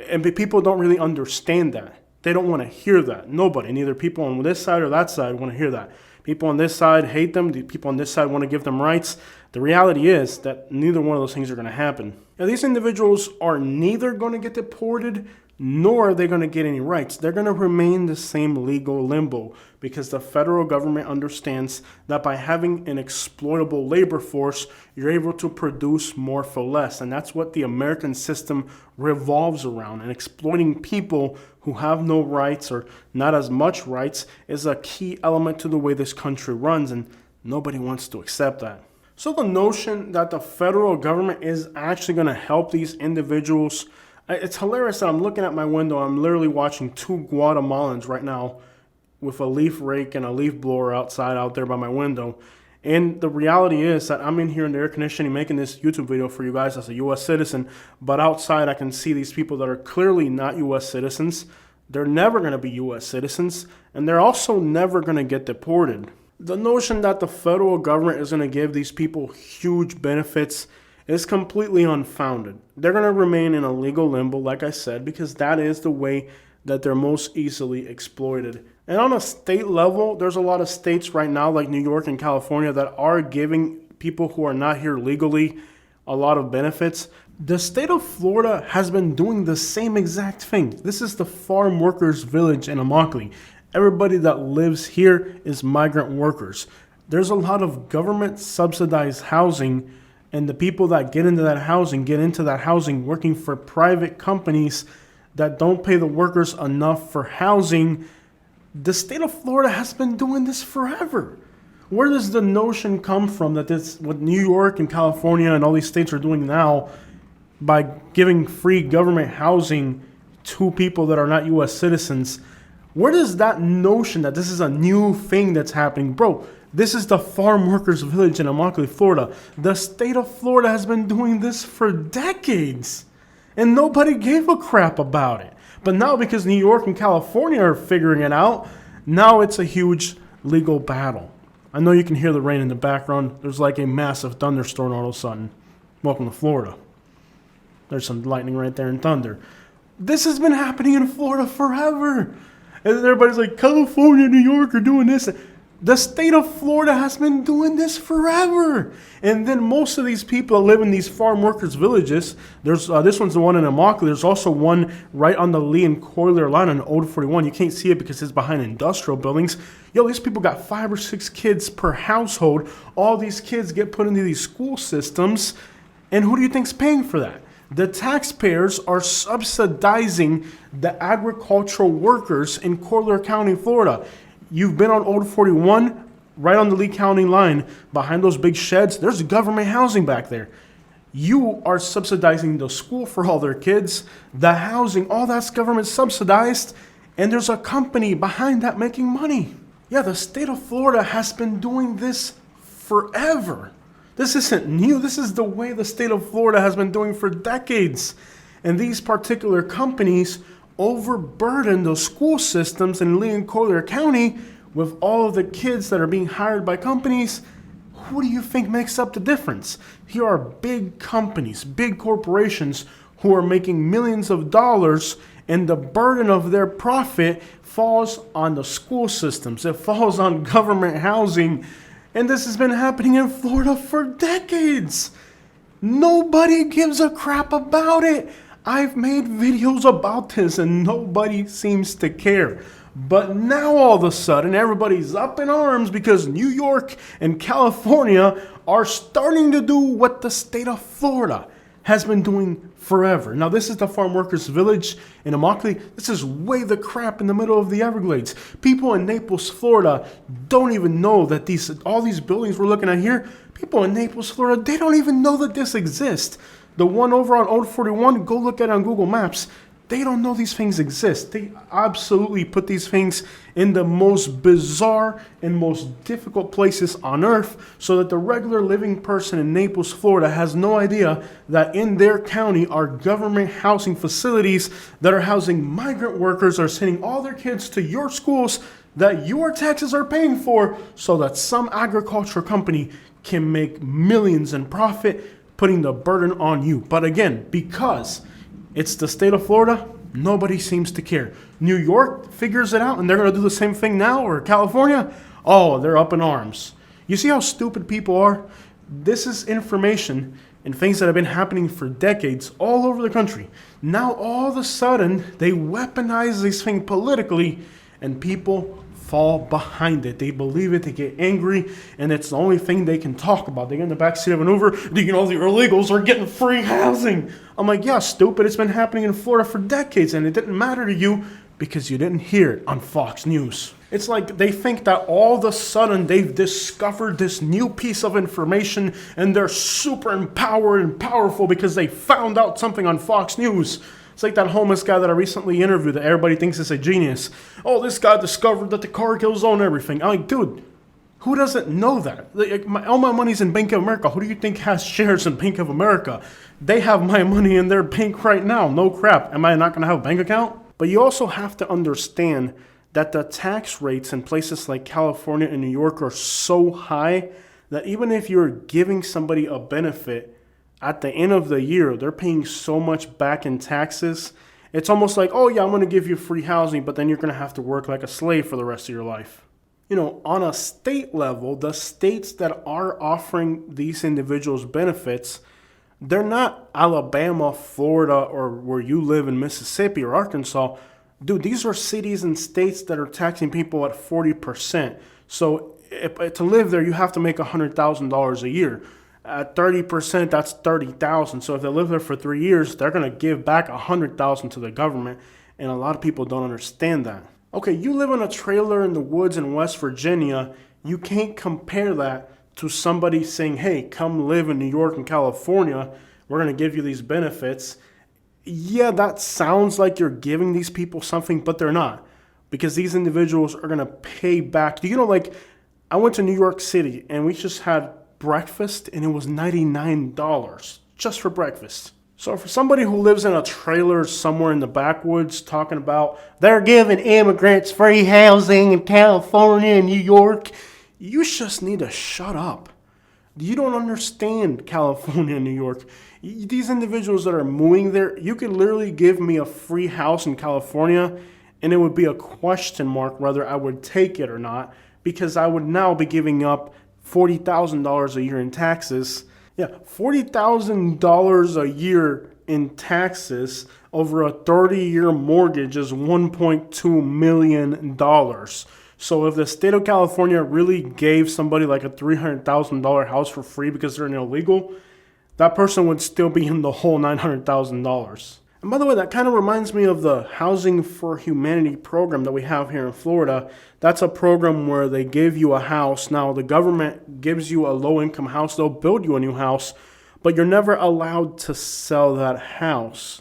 And people don't really understand that. They don't want to hear that. Nobody, neither people on this side or that side, want to hear that. People on this side hate them. The people on this side want to give them rights. The reality is that neither one of those things are going to happen. Now, these individuals are neither going to get deported, nor are they going to get any rights. They're going to remain the same legal limbo because the federal government understands that by having an exploitable labor force, you're able to produce more for less. And that's what the American system revolves around. And exploiting people who have no rights or not as much rights is a key element to the way this country runs, and nobody wants to accept that. So the notion that the federal government is actually going to help these individuals, it's hilarious that I'm looking at my window. I'm literally watching two Guatemalans right now with a leaf rake and a leaf blower outside out there by my window. And the reality is that I'm in here in the air conditioning making this YouTube video for you guys as a U.S. citizen. But outside I can see these people that are clearly not U.S. citizens. They're never going to be U.S. citizens. And they're also never going to get deported. The notion that the federal government is going to give these people huge benefits is completely unfounded. They're going to remain in a legal limbo, like I said, because that is the way that they're most easily exploited. And on a state level, there's a lot of states right now, like New York and California, that are giving people who are not here legally a lot of benefits. The state of Florida has been doing the same exact thing. This is the farm workers village in Immokalee. Everybody that lives here is migrant workers. There's a lot of government subsidized housing, and the people that get into that housing working for private companies that don't pay the workers enough for housing. The state of Florida has been doing this forever. Where does the notion come from that this, what New York and California and all these states are doing now by giving free government housing to people that are not U.S. citizens? Where does that notion that this is a new thing that's happening? Bro, this is the farm workers village in Immokalee, Florida. The state of Florida has been doing this for decades, and nobody gave a crap about it. But now because New York and California are figuring it out, now it's a huge legal battle. I know you can hear the rain in the background. There's like a massive thunderstorm all of a sudden. Welcome to Florida. There's some lightning right there and thunder. This has been happening in Florida forever. And everybody's like, California, New York are doing this. The state of Florida has been doing this forever. And then most of these people that live in these farm workers villages, there's this one's the one in Immokalee. There's also one right on the Lee and Coiler line on Old 41. You can't see it because it's behind industrial buildings. Yo, these people got 5 or 6 kids per household. All these kids get put into these school systems. And who do you think's paying for that? The taxpayers are subsidizing the agricultural workers in Coiler County, Florida. You've been on Old 41, right on the Lee County line, behind those big sheds. There's government housing back there. You are subsidizing the school for all their kids, the housing, all that's government subsidized, and there's a company behind that making money. Yeah, the state of Florida has been doing this forever. This isn't new. This is the way the state of Florida has been doing for decades. And these particular companies overburden the school systems in Lee and Collier County with all of the kids that are being hired by companies. Who do you think makes up the difference? Here are big companies, big corporations who are making millions of dollars, and the burden of their profit falls on the school systems. It falls on government housing. And this has been happening in Florida for decades. Nobody gives a crap about it. I've made videos about this and nobody seems to care. But now all of a sudden everybody's up in arms because New York and California are starting to do what the state of Florida has been doing forever. Now this is the farm workers village in Immokalee. This is way the crap in the middle of the Everglades. People in Naples, Florida don't even know that all these buildings we're looking at here, people in Naples, Florida, they don't even know that this exists. The one over on Old 41, go look at it on Google Maps. They don't know these things exist. They absolutely put these things in the most bizarre and most difficult places on earth so that the regular living person in Naples, Florida has no idea that in their county are government housing facilities that are housing migrant workers, are sending all their kids to your schools that your taxes are paying for so that some agriculture company can make millions in profit, putting the burden on you. But again, because it's the state of Florida, nobody seems to care. New York figures it out and they're going to do the same thing now, or California, oh, they're up in arms. You see how stupid people are? This is information and things that have been happening for decades all over the country. Now all of a sudden, they weaponize this thing politically and people fall behind it. They believe it, they get angry, and it's the only thing they can talk about. They get in the backseat of an Uber, do you know the illegals are getting free housing? I'm like, yeah, stupid, it's been happening in Florida for decades, and it didn't matter to you because you didn't hear it on Fox News. It's like they think that all of a sudden they've discovered this new piece of information and they're super empowered and powerful because they found out something on Fox News. It's like that homeless guy that I recently interviewed that everybody thinks is a genius. Oh, this guy discovered that the Cargills own everything. I'm like, dude, who doesn't know that? All my money's in Bank of America. Who do you think has shares in Bank of America? They have my money in their bank right now. No crap. Am I not going to have a bank account? But you also have to understand that the tax rates in places like California and New York are so high that even if you're giving somebody a benefit, at the end of the year, they're paying so much back in taxes. It's almost like, oh yeah, I'm going to give you free housing, but then you're going to have to work like a slave for the rest of your life. You know, on a state level, the states that are offering these individuals benefits, they're not Alabama, Florida, or where you live in Mississippi or Arkansas. Dude, these are cities and states that are taxing people at 40%. So to live there, you have to make $100,000 a year. At 30%, that's $30,000. So if they live there for 3 years, they're going to give back $100,000 to the government. And a lot of people don't understand that. Okay, you live in a trailer in the woods in West Virginia. You can't compare that to somebody saying, hey, come live in New York and California. We're going to give you these benefits. Yeah, that sounds like you're giving these people something, but they're not. Because these individuals are going to pay back. Do you know, like, I went to New York City and we just had breakfast and it was $99 just for breakfast. So for somebody who lives in a trailer somewhere in the backwoods talking about they're giving immigrants free housing in California and New York, you just need to shut up. You don't understand California and New York. These individuals that are moving there, you could literally give me a free house in California and it would be a question mark whether I would take it or not, because I would now be giving up $40,000 a year in taxes. Yeah, $40,000 a year in taxes over a 30-year mortgage is $1.2 million. So if the state of California really gave somebody like a $300,000 house for free because they're an illegal, that person would still be in the whole $900,000. And by the way, that kind of reminds me of the Housing for Humanity program that we have here in Florida. That's a program where they give you a house. Now, the government gives you a low-income house. They'll build you a new house, but you're never allowed to sell that house.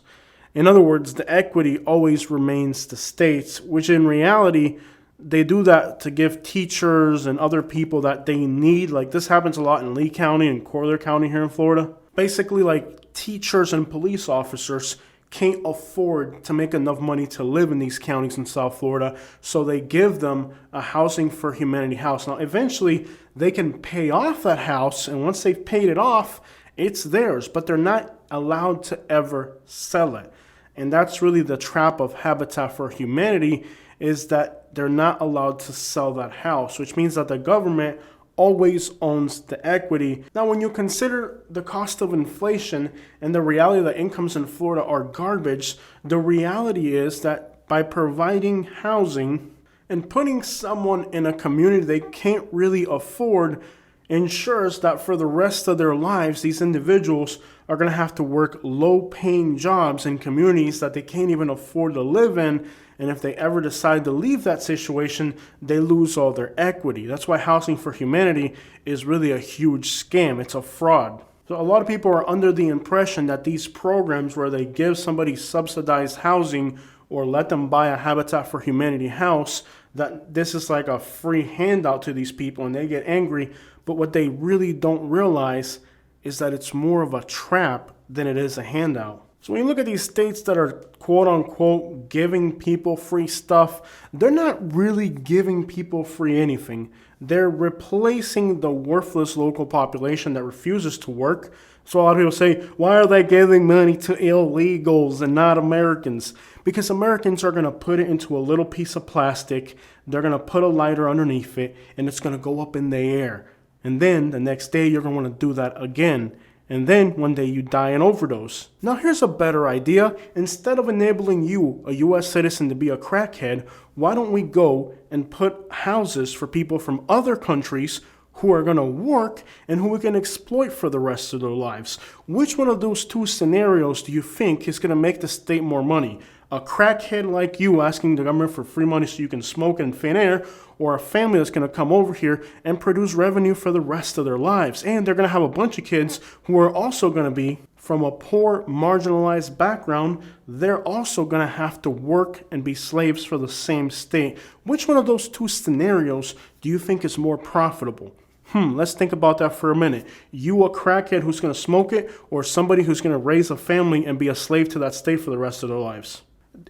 In other words, the equity always remains the state's, which in reality, They do that to give teachers and other people that they need. Like this happens a lot in Lee County and Corliss County here in Florida. Basically, like teachers and police officers can't afford to make enough money to live in these counties in South Florida, so they give them a housing for humanity house. Now, eventually, they can pay off that house, and once they've paid it off, it's theirs, but they're not allowed to ever sell it. And that's really the trap of Habitat for Humanity, is that they're not allowed to sell that house, which means that the government always owns the equity. Now, when you consider the cost of inflation and the reality that incomes in Florida are garbage, the reality is that by providing housing and putting someone in a community they can't really afford ensures that for the rest of their lives, these individuals are going to have to work low-paying jobs in communities that they can't even afford to live in. And if they ever decide to leave that situation, they lose all their equity. That's why Housing for Humanity is really a huge scam. It's a fraud. So a lot of people are under the impression that these programs where they give somebody subsidized housing or let them buy a Habitat for Humanity house, that this is like a free handout to these people and they get angry. But what they really don't realize is that it's more of a trap than it is a handout. So when you look at these states that are quote unquote giving people free stuff, they're not really giving people free anything. They're replacing the worthless local population that refuses to work. So a lot of people say, why are they giving money to illegals and not Americans? Because Americans are going to put it into a little piece of plastic, they're going to put a lighter underneath it, and it's going to go up in the air. And then the next day you're going to want to do that again. And then one day you die an overdose. Now here's a better idea. Instead of enabling you, a U.S. citizen, to be a crackhead, why don't we go and put houses for people from other countries who are going to work and who we can exploit for the rest of their lives? Which one of those two scenarios do you think is going to make the state more money? A crackhead like you asking the government for free money so you can smoke in thin air, or a family that's going to come over here and produce revenue for the rest of their lives? And they're going to have a bunch of kids who are also going to be from a poor, marginalized background. They're also going to have to work and be slaves for the same state. Which one of those two scenarios do you think is more profitable? Let's think about that for a minute. You a crackhead who's going to smoke it, or somebody who's going to raise a family and be a slave to that state for the rest of their lives?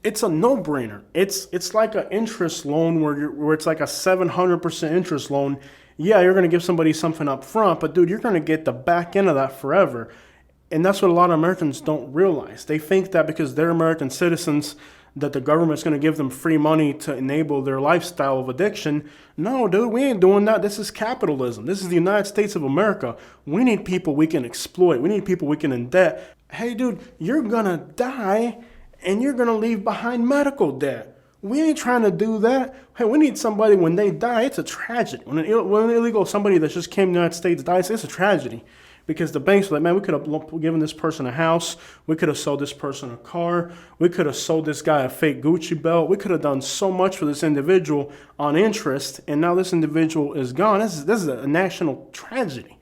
It's a no-brainer. It's like an interest loan where it's like a 700% interest loan. Yeah, you're going to give somebody something up front, but dude, you're going to get the back end of that forever. And that's what a lot of Americans don't realize. They think that because they're American citizens that the government's going to give them free money to enable their lifestyle of addiction. No, dude, we ain't doing that. This is capitalism. This is the United States of America. We need people we can exploit. We need people we can indebt. Hey, dude, you're going to die and you're going to leave behind medical debt. We ain't trying to do that. Hey, we need somebody when they die, it's a tragedy. When an illegal, somebody that just came to the United States dies, it's a tragedy. Because the banks were like, man, we could have given this person a house. We could have sold this person a car. We could have sold this guy a fake Gucci belt. We could have done so much for this individual on interest. And now this individual is gone. This is a national tragedy.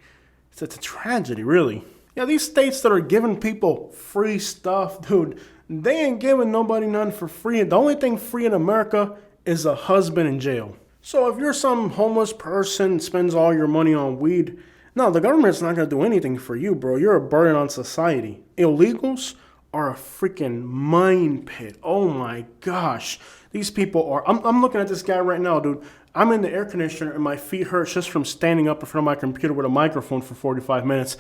It's a tragedy, really. Yeah, these states that are giving people free stuff, dude, they ain't giving nobody none for free. The only thing free in America is a husband in jail. So if you're some homeless person, spends all your money on weed, no, the government's not going to do anything for you, bro. You're a burden on society. Illegals are a freaking mine pit. Oh my gosh. These people are... I'm looking at this guy right now, dude. I'm in the air conditioner and my feet hurt just from standing up in front of my computer with a microphone for 45 minutes.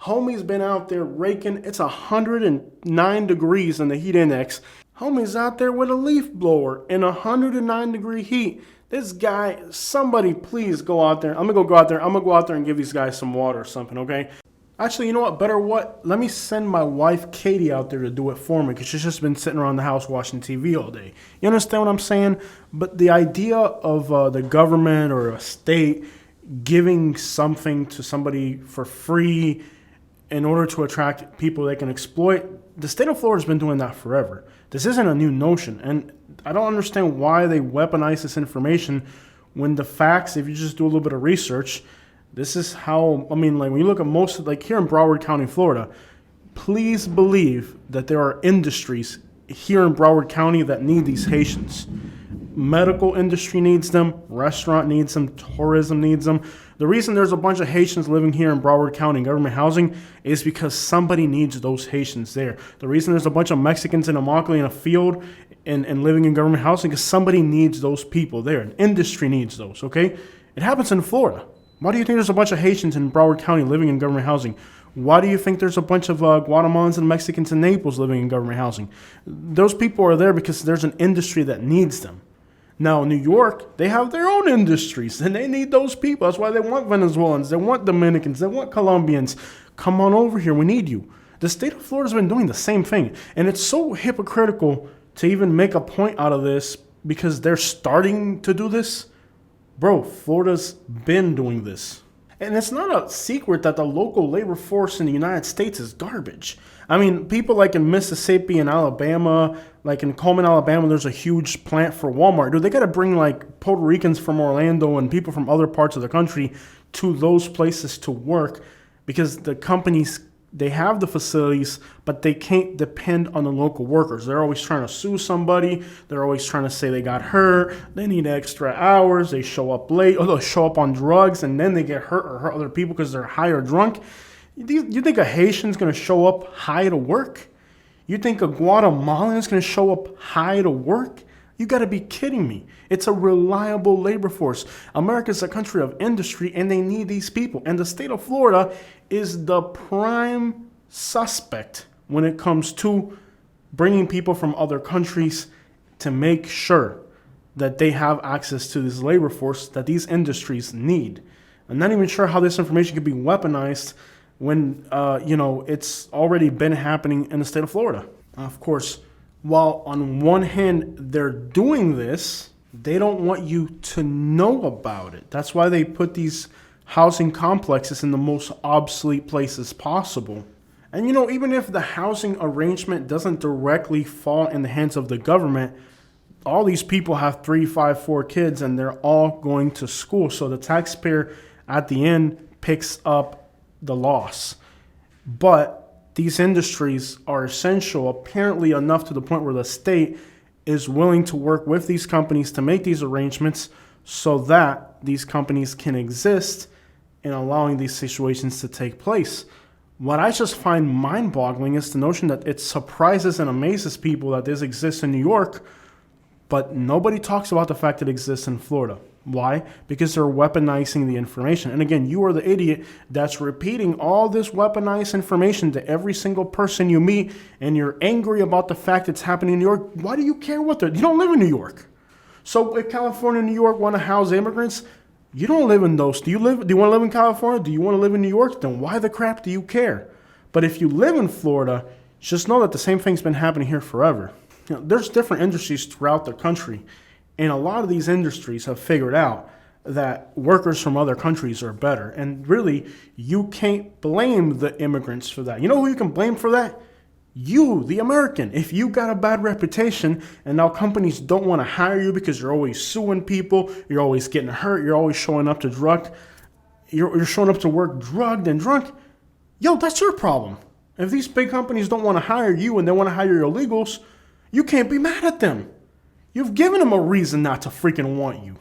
Homie's been out there raking. It's 109 degrees in the heat index. Homie's out there with a leaf blower in 109 degree heat. This guy, somebody please go out there. I'm going to go out there and give these guys some water or something, okay? Actually, you know what? Better what? Let me send my wife, Katie, out there to do it for me because she's just been sitting around the house watching TV all day. You understand what I'm saying? But the idea of the government or a state giving something to somebody for free in order to attract people they can exploit, the state of Florida has been doing that forever. This isn't a new notion, and I don't understand why they weaponize this information when the facts, if you just do a little bit of research, this is how, I mean, like when you look at most of, like here in Broward County, Florida, please believe that there are industries here in Broward County that need these Haitians. medical industry needs them, restaurant needs them, tourism needs them. The reason there's a bunch of Haitians living here in Broward County in government housing is because somebody needs those Haitians there. The reason there's a bunch of Mexicans in Immokalee in a field and living in government housing is somebody needs those people there. An industry needs those, okay? It happens in Florida. Why do you think there's a bunch of Haitians in Broward County living in government housing? Why do you think there's a bunch of Guatemalans and Mexicans in Naples living in government housing? Those people are there because there's an industry that needs them. Now, New York, they have their own industries, and they need those people. That's why they want Venezuelans, they want Dominicans, they want Colombians. Come on over here, we need you. The state of Florida's been doing the same thing, and it's so hypocritical to even make a point out of this because they're starting to do this. Bro, Florida's been doing this. And it's not a secret that the local labor force in the United States is garbage. I mean, people like in Mississippi and Alabama, like in Coleman, Alabama, there's a huge plant for Walmart. Dude, they got to bring like Puerto Ricans from Orlando and people from other parts of the country to those places to work because the companies, they have the facilities, but they can't depend on the local workers. They're always trying to sue somebody. They're always trying to say they got hurt. They need extra hours. They show up late, or they'll show up on drugs, and then they get hurt or hurt other people because they're high or drunk. You think a Haitian's going to show up high to work? You think a Guatemalan is going to show up high to work? You got to be kidding me. It's a reliable labor force. America's a country of industry, and they need these people. And the state of Florida is the prime suspect when it comes to bringing people from other countries to make sure that they have access to this labor force that these industries need. I'm not even sure how this information could be weaponized when, it's already been happening in the state of Florida. Of course, while on one hand they're doing this, they don't want you to know about it. That's why they put these housing complexes in the most obsolete places possible. And even if the housing arrangement doesn't directly fall in the hands of the government, all these people have 3, 5, 4 kids and they're all going to school. So the taxpayer at the end picks up the loss. But these industries are essential, apparently enough to the point where the state is willing to work with these companies to make these arrangements so that these companies can exist in allowing these situations to take place. What I just find mind-boggling is the notion that it surprises and amazes people that this exists in New York, but nobody talks about the fact that it exists in Florida. Why? Because they're weaponizing the information. And again, you are the idiot that's repeating all this weaponized information to every single person you meet, and you're angry about the fact it's happening in New York. Why do you care what you don't live in New York? So if California and New York want to house immigrants, you don't live in those. Do you want to live in California? Do you want to live in New York? Then why the crap do you care? But if you live in Florida, just know that the same thing's been happening here forever. There's different industries throughout the country. And a lot of these industries have figured out that workers from other countries are better. And really, you can't blame the immigrants for that. You know who you can blame for that? You, the American. If you got a bad reputation and now companies don't want to hire you because you're always suing people, you're always getting hurt, you're always showing up to you're showing up to work drugged and drunk, yo, that's your problem. If these big companies don't want to hire you and they want to hire your illegals, you can't be mad at them. You've given them a reason not to freaking want you.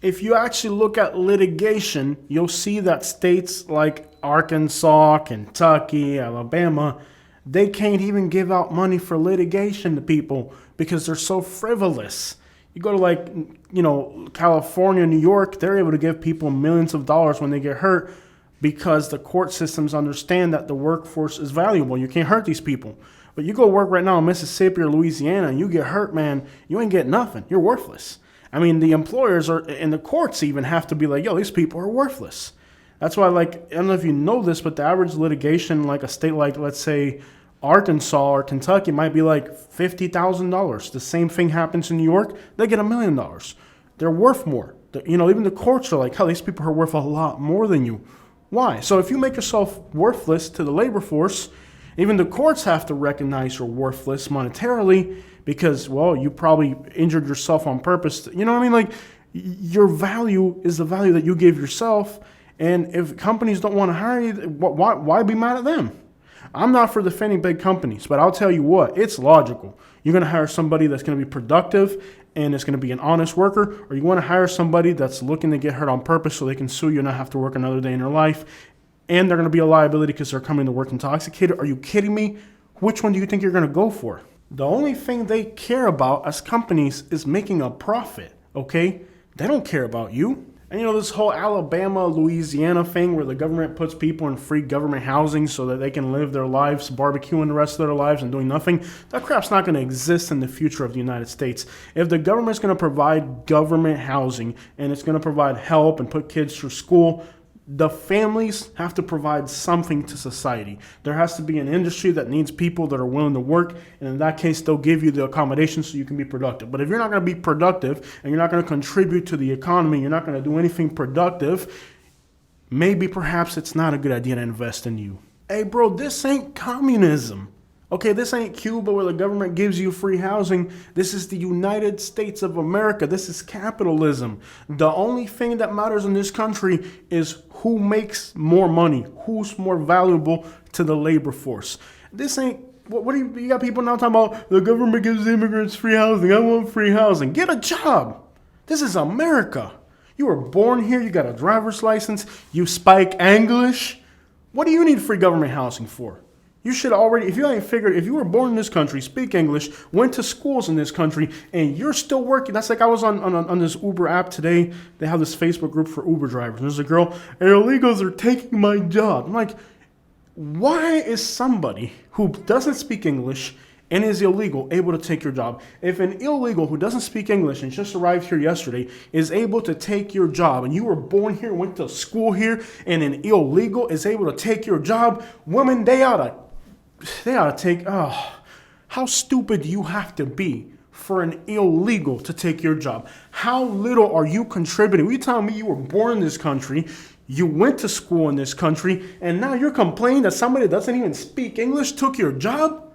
If you actually look at litigation, you'll see that states like Arkansas, Kentucky, Alabama, they can't even give out money for litigation to people because they're so frivolous. You go to California, New York, they're able to give people millions of dollars when they get hurt because the court systems understand that the workforce is valuable. You can't hurt these people. But you go work right now in Mississippi or Louisiana and you get hurt, man, you ain't getting nothing. You're worthless. I mean, the employers and the courts even have to be like, yo, these people are worthless. That's why, I don't know if you know this, but the average litigation, like a state like, let's say, Arkansas or Kentucky might be like $50,000. The same thing happens in New York. They get $1 million. They're worth more. Even the courts are like, these people are worth a lot more than you. Why? So if you make yourself worthless to the labor force, even the courts have to recognize you're worthless monetarily because, you probably injured yourself on purpose. You know what I mean? Your value is the value that you give yourself. And if companies don't want to hire you, why be mad at them? I'm not for defending big companies, but I'll tell you what, it's logical. You're going to hire somebody that's going to be productive and it's going to be an honest worker, or you want to hire somebody that's looking to get hurt on purpose so they can sue you and not have to work another day in their life, and they're going to be a liability because they're coming to work intoxicated? Are you kidding me? Which one do you think you're going to go for? The only thing they care about as companies is making a profit, okay? They don't care about you. And this whole Alabama, Louisiana thing where the government puts people in free government housing so that they can live their lives, barbecuing the rest of their lives and doing nothing, that crap's not going to exist in the future of the United States. If the government's going to provide government housing and it's going to provide help and put kids through school, the families have to provide something to society. There has to be an industry that needs people that are willing to work, and in that case, they'll give you the accommodations so you can be productive. But if you're not going to be productive and you're not going to contribute to the economy, you're not going to do anything productive, maybe perhaps it's not a good idea to invest in you. Hey, bro, this ain't communism. Okay, this ain't Cuba where the government gives you free housing. This is the United States of America. This is capitalism. The only thing that matters in this country is who makes more money, who's more valuable to the labor force. This ain't, what do you got people now talking about, the government gives immigrants free housing. I want free housing. Get a job. This is America. You were born here. You got a driver's license. You speak English. What do you need free government housing for? You should already, if you ain't figured, if you were born in this country, speak English, went to schools in this country, and you're still working. That's like I was on this Uber app today. They have this Facebook group for Uber drivers. There's a girl, illegals are taking my job. I'm like, why is somebody who doesn't speak English and is illegal able to take your job? If an illegal who doesn't speak English and just arrived here yesterday is able to take your job, and you were born here, went to school here, and an illegal is able to take your job, women, they ought to take, how stupid do you have to be for an illegal to take your job? How little are you contributing? You telling me you were born in this country, you went to school in this country, and now you're complaining that somebody that doesn't even speak English took your job?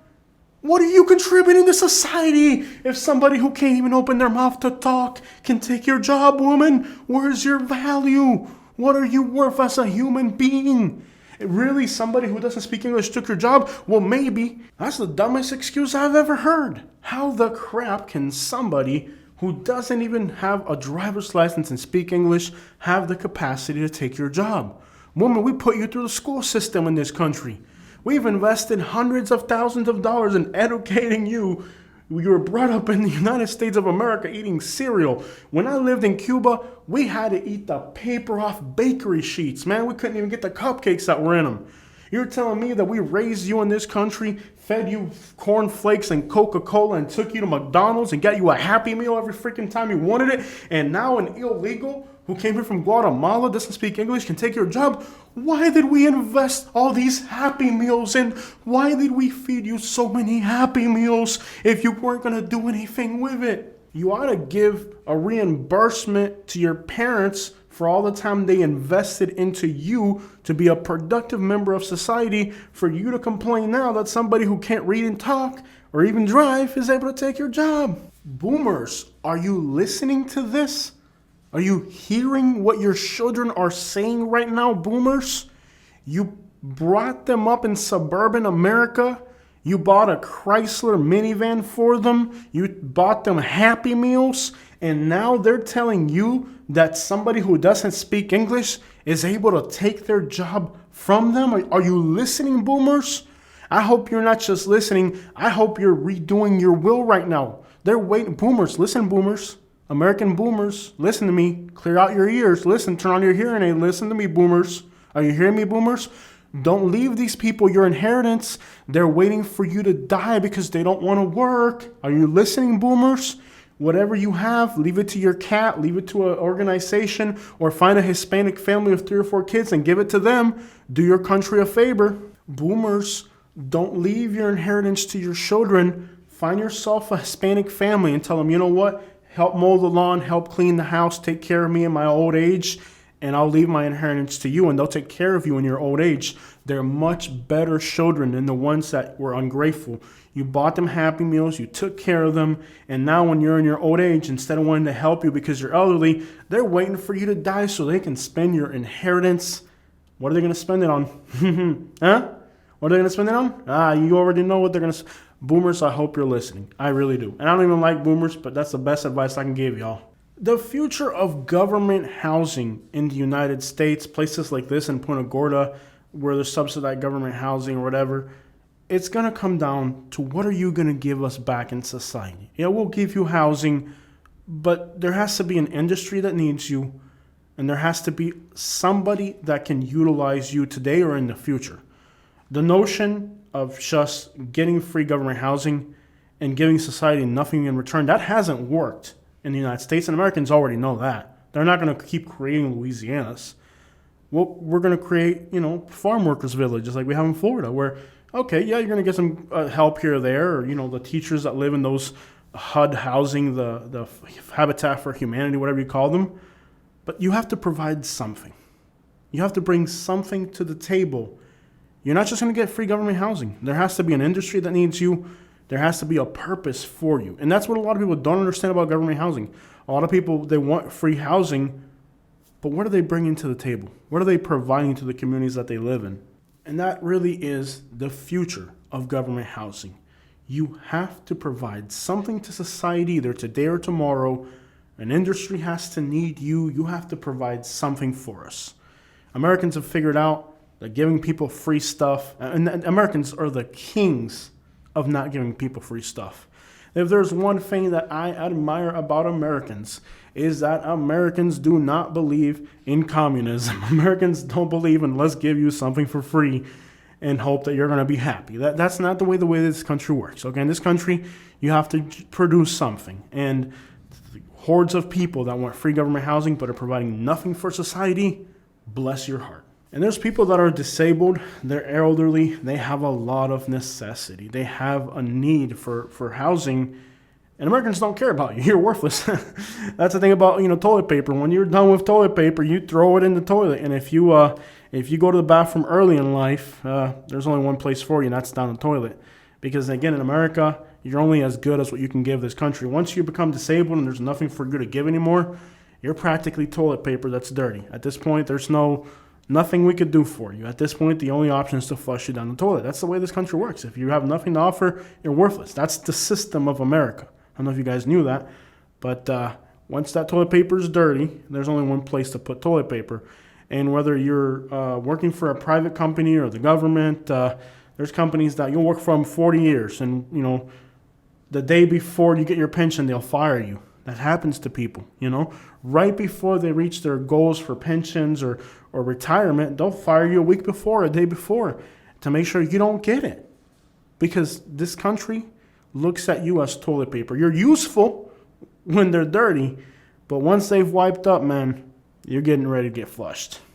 What are you contributing to society if somebody who can't even open their mouth to talk can take your job, woman? Where's your value? What are you worth as a human being? Really, somebody who doesn't speak English took your job? Well, maybe. That's the dumbest excuse I've ever heard. How the crap can somebody who doesn't even have a driver's license and speak English have the capacity to take your job? Woman, we put you through the school system in this country. We've invested hundreds of thousands of dollars in educating you. You were brought up in the United States of America eating cereal. When I lived in Cuba, we had to eat the paper off bakery sheets, man. We couldn't even get the cupcakes that were in them. You're telling me that we raised you in this country, fed you corn flakes and Coca-Cola, and took you to McDonald's and got you a Happy Meal every freaking time you wanted it, and now an illegal who came here from Guatemala, doesn't speak English, can take your job? Why did we invest all these Happy Meals in? Why did we feed you so many Happy Meals if you weren't going to do anything with it? You ought to give a reimbursement to your parents for all the time they invested into you to be a productive member of society, for you to complain now that somebody who can't read and talk or even drive is able to take your job. Boomers, are you listening to this? Are you hearing what your children are saying right now, boomers? You brought them up in suburban America. You bought a Chrysler minivan for them. You bought them Happy Meals. And now they're telling you that somebody who doesn't speak English is able to take their job from them? Are you listening, boomers? I hope you're not just listening. I hope you're redoing your will right now. They're waiting. Boomers, listen, boomers. American boomers, listen to me. Clear out your ears. Listen, turn on your hearing aid. Listen to me, boomers. Are you hearing me, boomers? Don't leave these people your inheritance. They're waiting for you to die because they don't want to work. Are you listening, boomers? Whatever you have, leave it to your cat, leave it to an organization, or find a Hispanic family of 3 or 4 kids and give it to them. Do your country a favor. Boomers, don't leave your inheritance to your children. Find yourself a Hispanic family and tell them, you know what? Help mow the lawn, help clean the house, take care of me in my old age, and I'll leave my inheritance to you, and they'll take care of you in your old age. They're much better children than the ones that were ungrateful. You bought them Happy Meals, you took care of them, and now when you're in your old age, instead of wanting to help you because you're elderly, they're waiting for you to die so they can spend your inheritance. What are they going to spend it on? Huh? What are they going to spend it on? You already know what they're going to. Boomers, I hope you're listening. I really do. And I don't even like boomers, but that's the best advice I can give y'all. The future of government housing in the United States, places like this in Punta Gorda, where there's subsidized government housing or whatever, it's going to come down to what are you going to give us back in society? Yeah, we'll give you housing, but there has to be an industry that needs you, and there has to be somebody that can utilize you today or in the future. The notion of just getting free government housing and giving society nothing in return, that hasn't worked in the United States, and Americans already know that. They're not going to keep creating Louisianas. Well, we're going to create, farm workers' villages like we have in Florida, where, okay, yeah, you're going to get some help here or there, or, the teachers that live in those HUD housing, the Habitat for Humanity, whatever you call them, but you have to provide something. You have to bring something to the table. You're not just going to get free government housing. There has to be an industry that needs you. There has to be a purpose for you. And that's what a lot of people don't understand about government housing. A lot of people, they want free housing, but what are they bringing to the table? What are they providing to the communities that they live in? And that really is the future of government housing. You have to provide something to society either today or tomorrow. An industry has to need you. You have to provide something for us. Americans have figured out that giving people free stuff, and Americans are the kings of not giving people free stuff. If there's one thing that I admire about Americans, is that Americans do not believe in communism. Americans don't believe in let's give you something for free and hope that you're going to be happy. That's not the way this country works. Okay, in this country, you have to produce something. And hordes of people that want free government housing but are providing nothing for society, bless your heart. And there's people that are disabled, they're elderly, they have a lot of necessity. They have a need for housing, and Americans don't care about you. You're worthless. That's the thing about, toilet paper. When you're done with toilet paper, you throw it in the toilet. And if you go to the bathroom early in life, there's only one place for you, and that's down the toilet. Because again, in America, you're only as good as what you can give this country. Once you become disabled and there's nothing for you to give anymore, you're practically toilet paper that's dirty. At this point, there's nothing we could do for you. At this point, the only option is to flush you down the toilet. That's the way this country works. If you have nothing to offer, you're worthless. That's the system of America. I don't know if you guys knew that, but once that toilet paper is dirty, there's only one place to put toilet paper. And whether you're working for a private company or the government, there's companies that you'll work for them 40 years, and the day before you get your pension, they'll fire you. That happens to people, right before they reach their goals for pensions or retirement, they'll fire you a week before, a day before, to make sure you don't get it. Because this country looks at you as toilet paper. You're useful when they're dirty, but once they've wiped up, man, you're getting ready to get flushed.